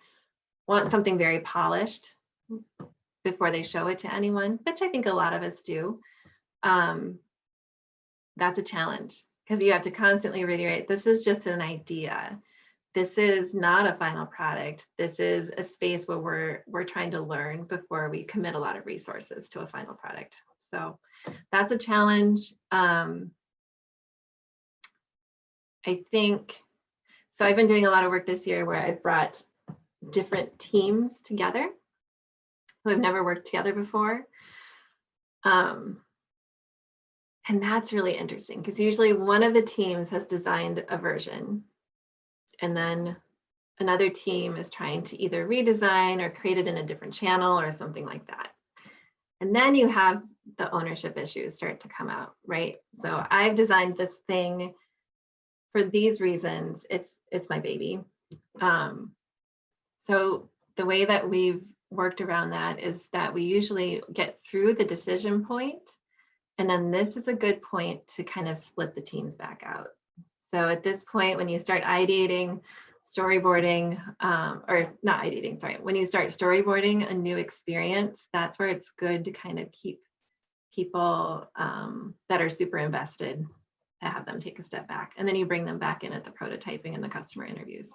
want something very polished before they show it to anyone, which I think a lot of us do, that's a challenge because you have to constantly reiterate, this is just an idea. This is not a final product. This is a space where we're trying to learn before we commit a lot of resources to a final product. So that's a challenge. I think, so I've been doing a lot of work this year where I've brought different teams together who have never worked together before. And that's really interesting because usually one of the teams has designed a version and then another team is trying to either redesign or create it in a different channel or something like that. And then you have the ownership issues start to come out, right? So I've designed this thing for these reasons. It's my baby. So the way that we've worked around that is that we usually get through the decision point, and then this is a good point to kind of split the teams back out. So at this point, when you start ideating, storyboarding, or not ideating, sorry, when you start storyboarding a new experience, that's where it's good to kind of keep people that are super invested, have them take a step back, and then you bring them back in at the prototyping and the customer interviews.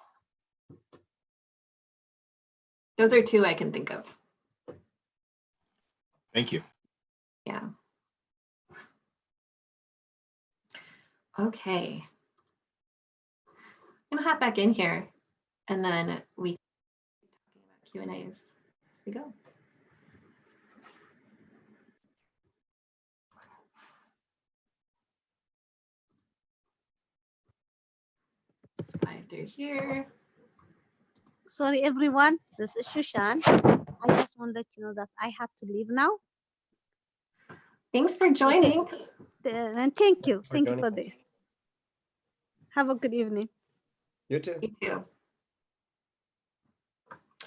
Those are two I can think of. Thank you. Yeah. Okay. I'm gonna hop back in here and then we talking about Q&As as we go. Slide through here. Sorry, everyone. This is Shushan. I just want to let you know that I have to leave now. Thanks for joining. And thank you. Thank you for joining us. this. Have a good evening. You too. You too.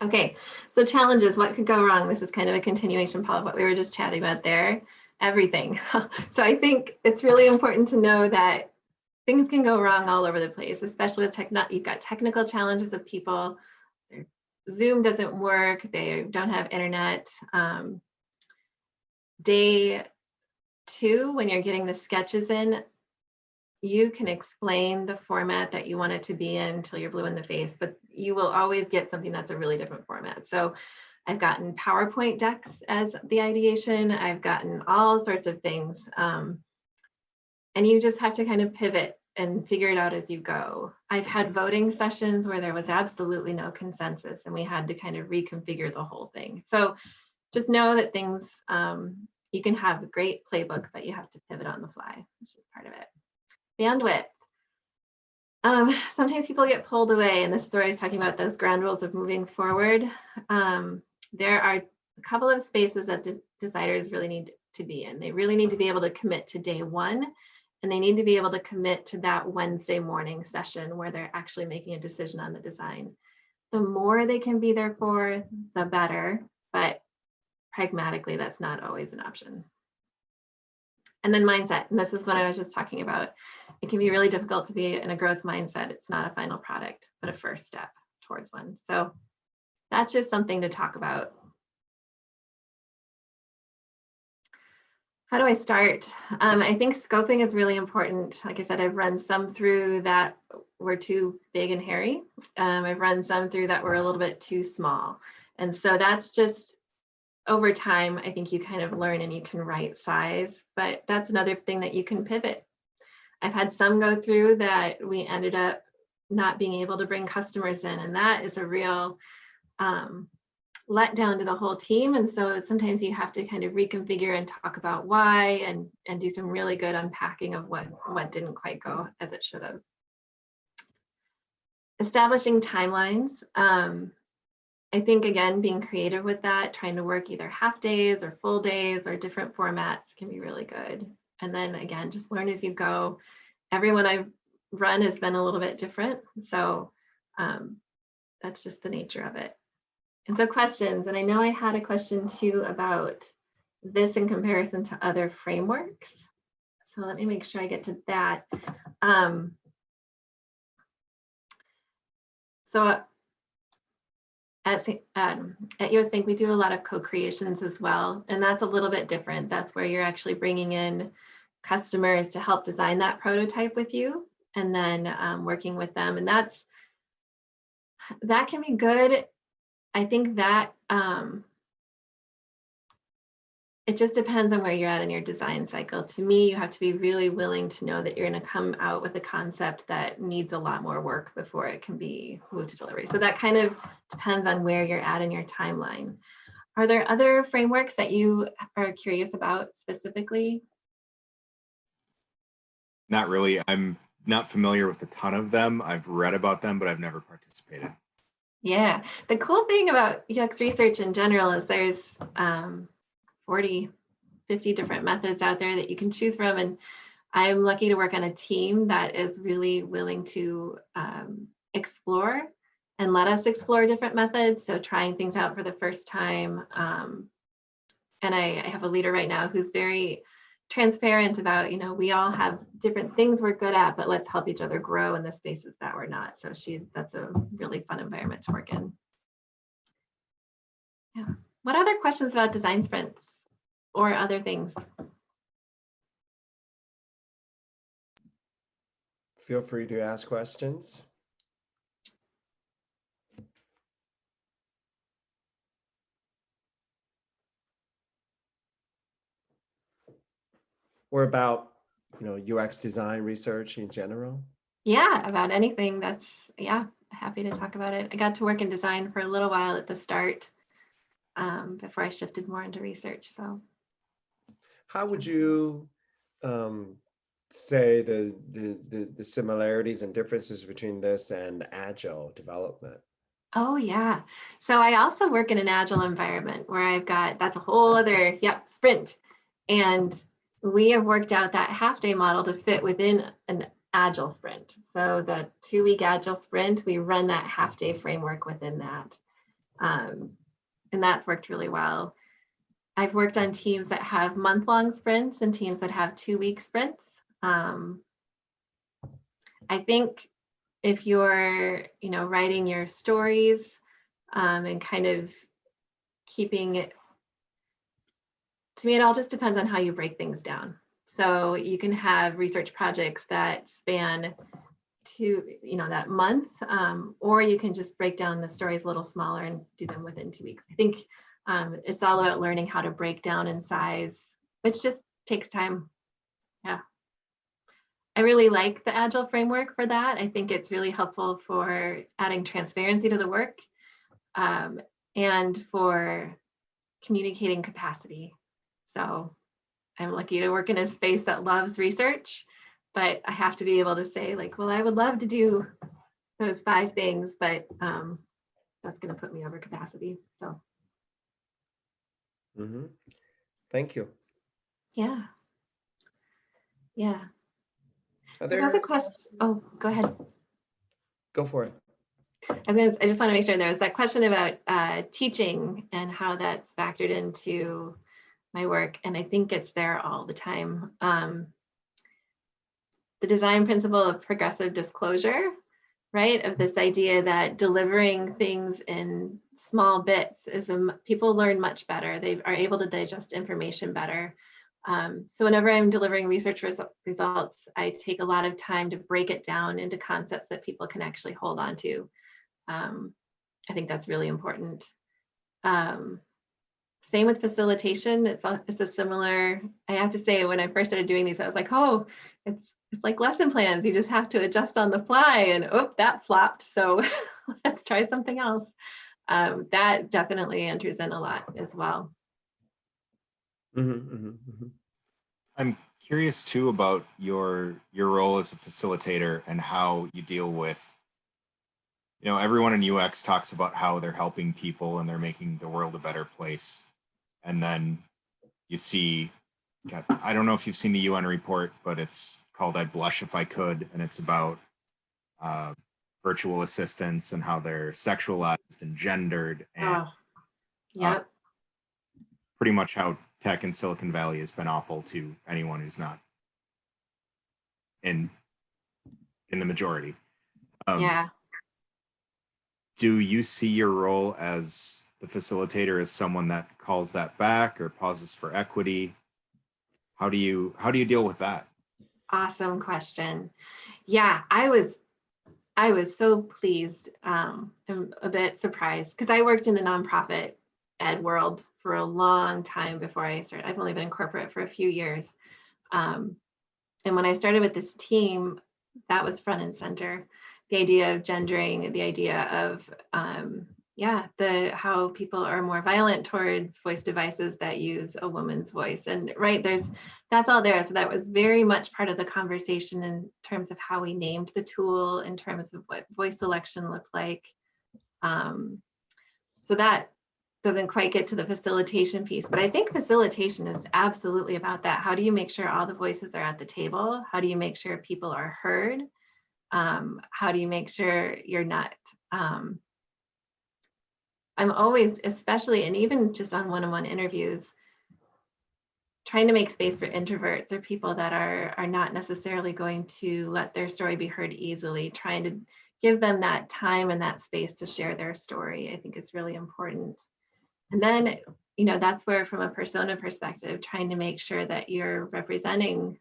Okay, so challenges, what could go wrong? This is kind of a continuation, Paul, of what we were just chatting about there. Everything. So I think it's really important to know that things can go wrong all over the place, especially with you've got technical challenges of people. Zoom doesn't work, they don't have internet. Day 2, when you're getting the sketches in, you can explain the format that you want it to be in until you're blue in the face, but you will always get something that's a really different format. So I've gotten PowerPoint decks as the ideation. I've gotten all sorts of things. And you just have to kind of pivot and figure it out as you go. I've had voting sessions where there was absolutely no consensus and we had to kind of reconfigure the whole thing. So just know that things, you can have a great playbook, but you have to pivot on the fly. It's just part of it. Bandwidth. Sometimes people get pulled away, and this is where I was talking about those ground rules of moving forward. There are a couple of spaces that designers really need to be in. They really need to be able to commit to day 1, and they need to be able to commit to that Wednesday morning session where they're actually making a decision on the design. The more they can be there for, the better, but pragmatically, that's not always an option. And then mindset, and this is what I was just talking about. It can be really difficult to be in a growth mindset. It's not a final product, but a first step towards one. So that's just something to talk about. How do I start? I think scoping is really important. Like I said, I've run some through that were too big and hairy. I've run some through that were a little bit too small. And so that's just, over time, I think you kind of learn and you can right size, but that's another thing that you can pivot. I've had some go through that we ended up not being able to bring customers in, and that is a real letdown to the whole team. And so sometimes you have to kind of reconfigure and talk about why and do some really good unpacking of what didn't quite go as it should have. Establishing timelines. I think, again, being creative with that, trying to work either half days or full days or different formats can be really good. And then again, just learn as you go. Everyone I've run has been a little bit different. So that's just the nature of it. And so questions, and I know I had a question too about this in comparison to other frameworks. So let me make sure I get to that. At US Bank, we do a lot of co-creations as well, and that's a little bit different. That's where you're actually bringing in customers to help design that prototype with you, and then working with them, and that can be good. I think that it just depends on where you're at in your design cycle. To me, you have to be really willing to know that you're going to come out with a concept that needs a lot more work before it can be moved to delivery. So that kind of depends on where you're at in your timeline. Are there other frameworks that you are curious about specifically? Not really. I'm not familiar with a ton of them. I've read about them, but I've never participated. Yeah, the cool thing about UX research in general is there's 40, 50 different methods out there that you can choose from. And I'm lucky to work on a team that is really willing to explore and let us explore different methods. So trying things out for the first time. And I have a leader right now who's very transparent about, we all have different things we're good at, but let's help each other grow in the spaces that we're not. So that's a really fun environment to work in. Yeah. What other questions about design sprints or other things? Feel free to ask questions. Or about, UX design research in general? Yeah, about anything. That's, yeah, happy to talk about it. I got to work in design for a little while at the start before I shifted more into research. So How would you say the similarities and differences between this and agile development? oh yeah. So I also work in an agile environment where that's a whole other, sprint. And we have worked out that half-day model to fit within an agile sprint. So the 2-week agile sprint, we run that half-day framework within that. And that's worked really well. I've worked on teams that have month-long sprints and teams that have 2-week sprints. I think if you're, writing your stories and kind of keeping it, to me, it all just depends on how you break things down. So you can have research projects that span that month, or you can just break down the stories a little smaller and do them within 2 weeks. I think it's all about learning how to break down in size, which just takes time. Yeah. I really like the Agile framework for that. I think it's really helpful for adding transparency to the work and for communicating capacity. So I'm lucky to work in a space that loves research, but I have to be able to say well, I would love to do those 5 things, but that's going to put me over capacity. So. Mm-hmm. Thank you. Yeah. Yeah. There was a question. Oh, go ahead. Go for it. I just want to make sure there was that question about teaching and how that's factored into my work. And I think it's there all the time. The design principle of progressive disclosure, right? Of this idea that delivering things in small bits people learn much better. They are able to digest information better. So whenever I'm delivering research results, I take a lot of time to break it down into concepts that people can actually hold on to. I think that's really important. Same with facilitation. It's a similar, I have to say, when I first started doing these, I was like, oh, it's like lesson plans. You just have to adjust on the fly and that flopped. So let's try something else. That definitely enters in a lot as well. Mm-hmm, mm-hmm, mm-hmm. I'm curious too about your role as a facilitator and how you deal with, everyone in UX talks about how they're helping people and they're making the world a better place. And then you see, I don't know if you've seen the UN report, but it's called I'd Blush If I Could. And it's about virtual assistants and how they're sexualized and gendered. And Yep. pretty much how tech in Silicon Valley has been awful to anyone who's not in the majority. Yeah. Do you see your role as the facilitator as someone that calls that back or pauses for equity? How do you deal with that? Awesome question. Yeah, I was so pleased and a bit surprised because I worked in the nonprofit ed world for a long time before I started. I've only been in corporate for a few years. And when I started with this team, that was front and center. The idea of gendering, the idea of yeah, how people are more violent towards voice devices that use a woman's voice. And right, that's all there. So that was very much part of the conversation in terms of how we named the tool, in terms of what voice selection looked like. So that doesn't quite get to the facilitation piece, but I think facilitation is absolutely about that. How do you make sure all the voices are at the table? How do you make sure people are heard? How do you make sure you're not, I'm always, especially, and even just on one-on-one interviews, trying to make space for introverts or people that are not necessarily going to let their story be heard easily, trying to give them that time and that space to share their story, I think is really important. And then, that's where, from a persona perspective, trying to make sure that you're representing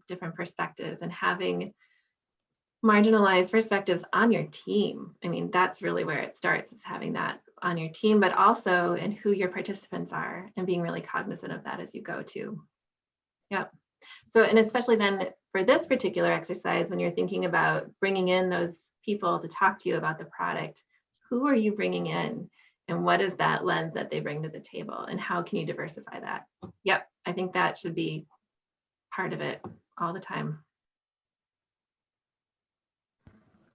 different perspectives and having marginalized perspectives on your team. I mean, that's really where it starts, is having that on your team, but also in who your participants are and being really cognizant of that as you go to. Yep. So, and especially then for this particular exercise, when you're thinking about bringing in those people to talk to you about the product, who are you bringing in? And what is that lens that they bring to the table? And how can you diversify that? Yep, I think that should be part of it all the time.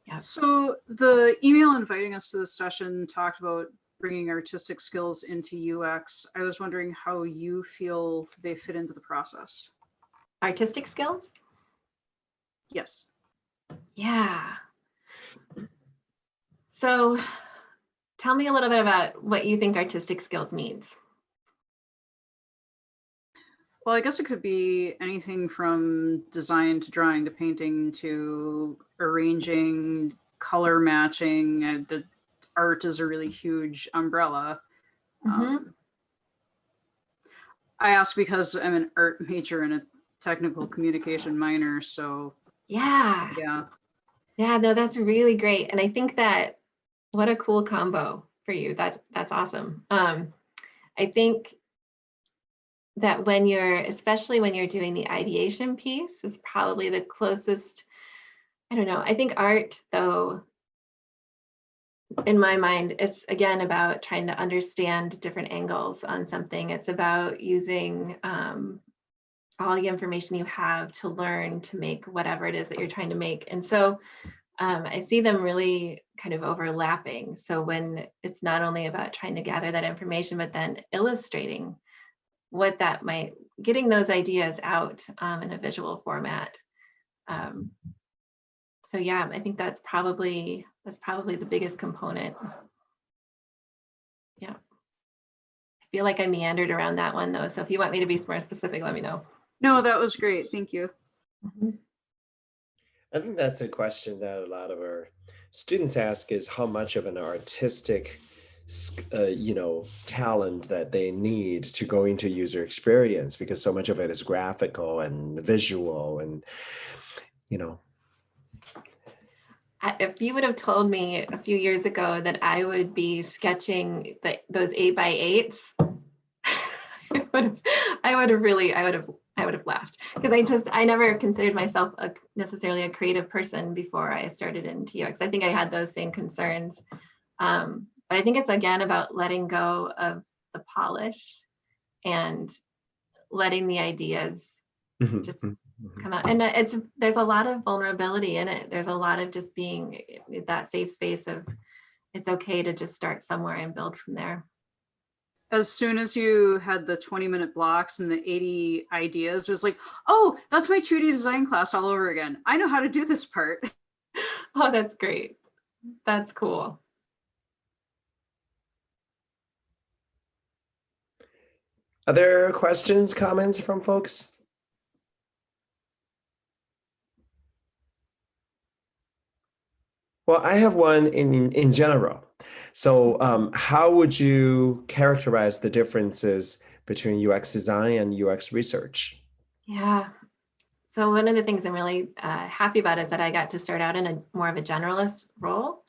Yeah. So the email inviting us to this session talked about bringing artistic skills into UX. I was wondering how you feel they fit into the process. Artistic skills? Yes. Yeah. So tell me a little bit about what you think artistic skills means. Well, I guess it could be anything from design to drawing to painting to arranging, color matching. The art is a really huge umbrella. I ask because I'm an art major and a technical communication minor, so Yeah. Yeah, no, that's really great. And I think that what a cool combo for you. That's awesome. I think that especially when you're doing the ideation piece, is probably the closest. I don't know. I think art, though, in my mind, it's again about trying to understand different angles on something. It's about using all the information you have to learn to make whatever it is that you're trying to make. And so I see them really kind of overlapping. So when it's not only about trying to gather that information, but then illustrating what that getting those ideas out in a visual format. So yeah, I think that's probably the biggest component. Yeah. I feel like I meandered around that one though. So if you want me to be more specific, let me know. No, that was great. Thank you. I think that's a question that a lot of our students ask, is how much of an artistic talent that they need to go into user experience, because so much of it is graphical and visual and, If you would have told me a few years ago that I would be sketching those 8x8s, I would have laughed, because I never considered myself necessarily a creative person before I started in UX. I think I had those same concerns. But I think it's again about letting go of the polish and letting the ideas just come out. And there's a lot of vulnerability in it. There's a lot of just being that safe space of, it's okay to just start somewhere and build from there. As soon as you had the 20-minute blocks and the 80 ideas, it was like, oh, that's my 2D design class all over again. I know how to do this part. Oh, that's great. That's cool. Other questions, comments from folks? Well, I have one in general. So how would you characterize the differences between UX design and UX research? Yeah. So one of the things I'm really happy about is that I got to start out in a more of a generalist role,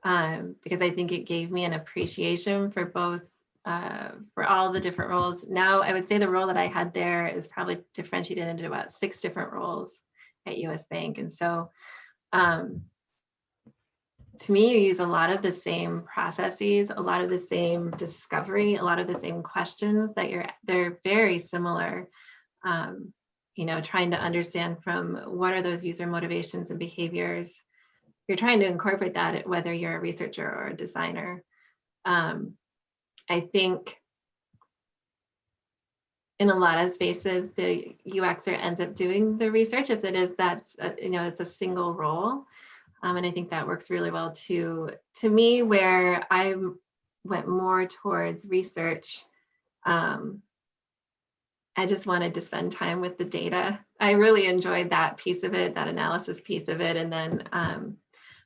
because I think it gave me an appreciation for both, for all the different roles. Now, I would say the role that I had there is probably differentiated into about 6 different roles at US Bank. And so to me, you use a lot of the same processes, a lot of the same discovery, a lot of the same questions that they're very similar. You know, trying to understand from what are those user motivations and behaviors. You're trying to incorporate that whether you're a researcher or a designer. I think in a lot of spaces, the UXer ends up doing the research if it is that's, you know, it's a single role. And I think that works really well too. To me, where I went more towards research, I just wanted to spend time with the data. I really enjoyed that piece of it, that analysis piece of it. And then,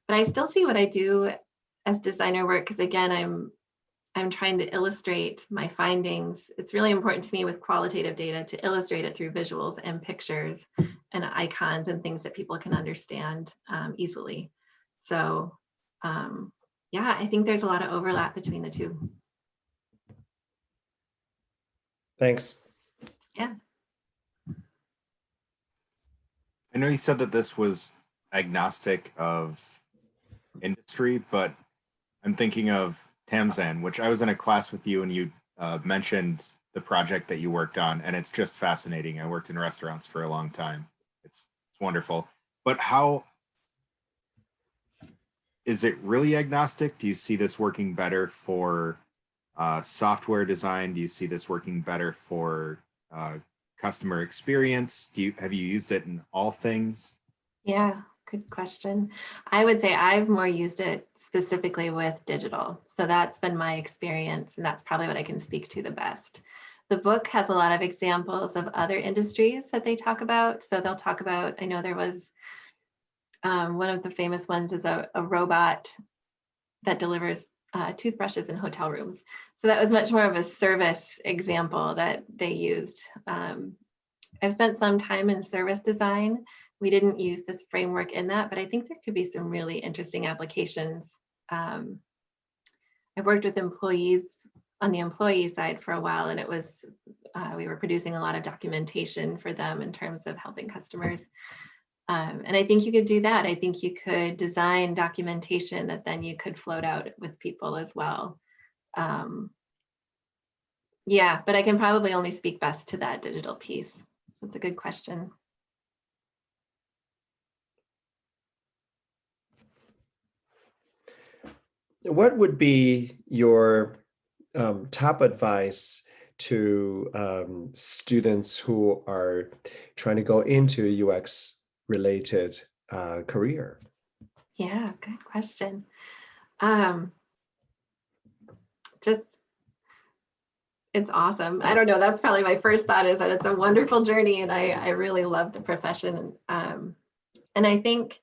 but I still see what I do as designer work, because again, I'm trying to illustrate my findings. It's really important to me with qualitative data to illustrate it through visuals and pictures and icons and things that people can understand easily. So yeah, I think there's a lot of overlap between the two. Thanks. Yeah. I know you said that this was agnostic of industry, but I'm thinking of Tamzan, which I was in a class with you and you mentioned the project that you worked on, and it's just fascinating. I worked in restaurants for a long time. It's wonderful. But how is it really agnostic? Do you see this working better for software design? Do you see this working better for customer experience? Have you used it in all things? Yeah, good question. I would say I've more used it specifically with digital. So that's been my experience, and that's probably what I can speak to the best. The book has a lot of examples of other industries that they talk about. So they'll talk about, I know there was one of the famous ones is a robot that delivers toothbrushes in hotel rooms. So that was much more of a service example that they used. I've spent some time in service design. We didn't use this framework in that, but I think there could be some really interesting applications. I've worked with employees on the employee side for a while, and it was, we were producing a lot of documentation for them in terms of helping customers. And I think you could do that. I think you could design documentation that then you could float out with people as well. Yeah, but I can probably only speak best to that digital piece. So it's a good question. What would be your top advice to students who are trying to go into a UX related career? Yeah, good question. It's awesome. I don't know, that's probably my first thought, is that it's a wonderful journey and I really love the profession. And I think,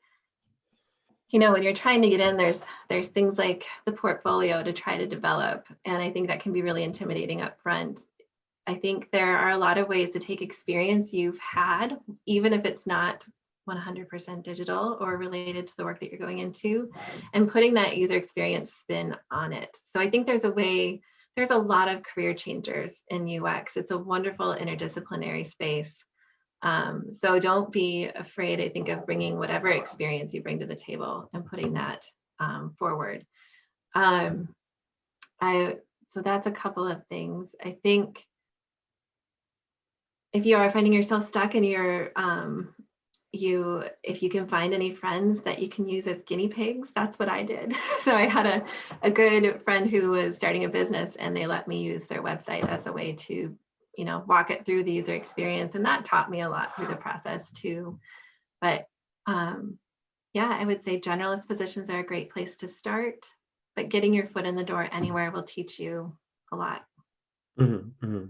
you know, when you're trying to get in, there's things like the portfolio to try to develop. And I think that can be really intimidating up front. I think there are a lot of ways to take experience you've had, even if it's not 100% digital or related to the work that you're going into, and putting that user experience spin on it. So I think there's a lot of career changers in UX. It's a wonderful interdisciplinary space. So don't be afraid, I think, of bringing whatever experience you bring to the table and putting that forward. So that's a couple of things. I think if you are finding yourself stuck and if you can find any friends that you can use as guinea pigs, that's what I did. So I had a good friend who was starting a business, and they let me use their website as a way to, you know, walk it through the user experience. And that taught me a lot through the process too. But yeah, I would say generalist positions are a great place to start, but getting your foot in the door anywhere will teach you a lot. Mm-hmm, mm-hmm.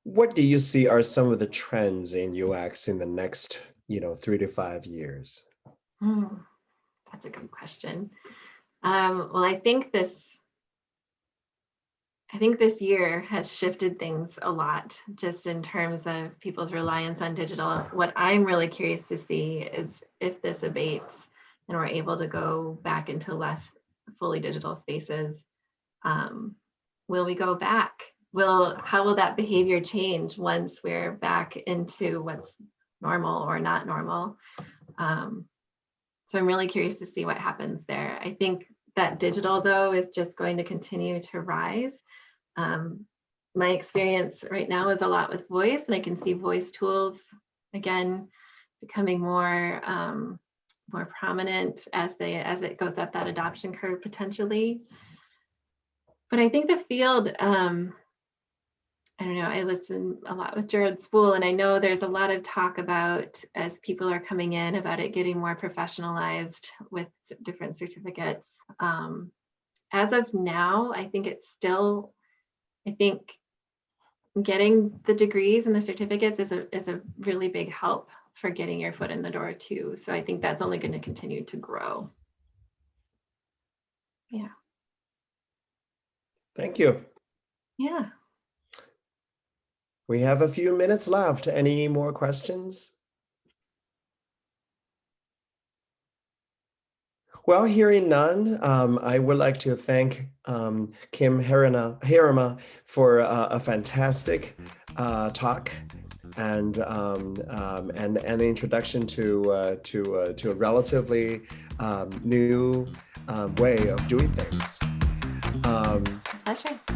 What do you see are some of the trends in UX in the next, 3 to 5 years? That's a good question. Well, I think this year has shifted things a lot, just in terms of people's reliance on digital. What I'm really curious to see is if this abates and we're able to go back into less fully digital spaces. Will we go back? How will that behavior change once we're back into what's normal or not normal? So I'm really curious to see what happens there. I think that digital, though, is just going to continue to rise. My experience right now is a lot with voice, and I can see voice tools, again, becoming more prominent as it goes up that adoption curve potentially. But I think the field, I don't know, I listen a lot with Jared Spool, and I know there's a lot of talk about, as people are coming in, about it getting more professionalized with different certificates. As of now, I think it's still, I think getting the degrees and the certificates is a really big help for getting your foot in the door too. So I think that's only going to continue to grow. Yeah. Thank you. Yeah. We have a few minutes left. Any more questions? Well, hearing none, I would like to thank Kim Herrema for a fantastic talk and an introduction to a relatively new way of doing things. Pleasure.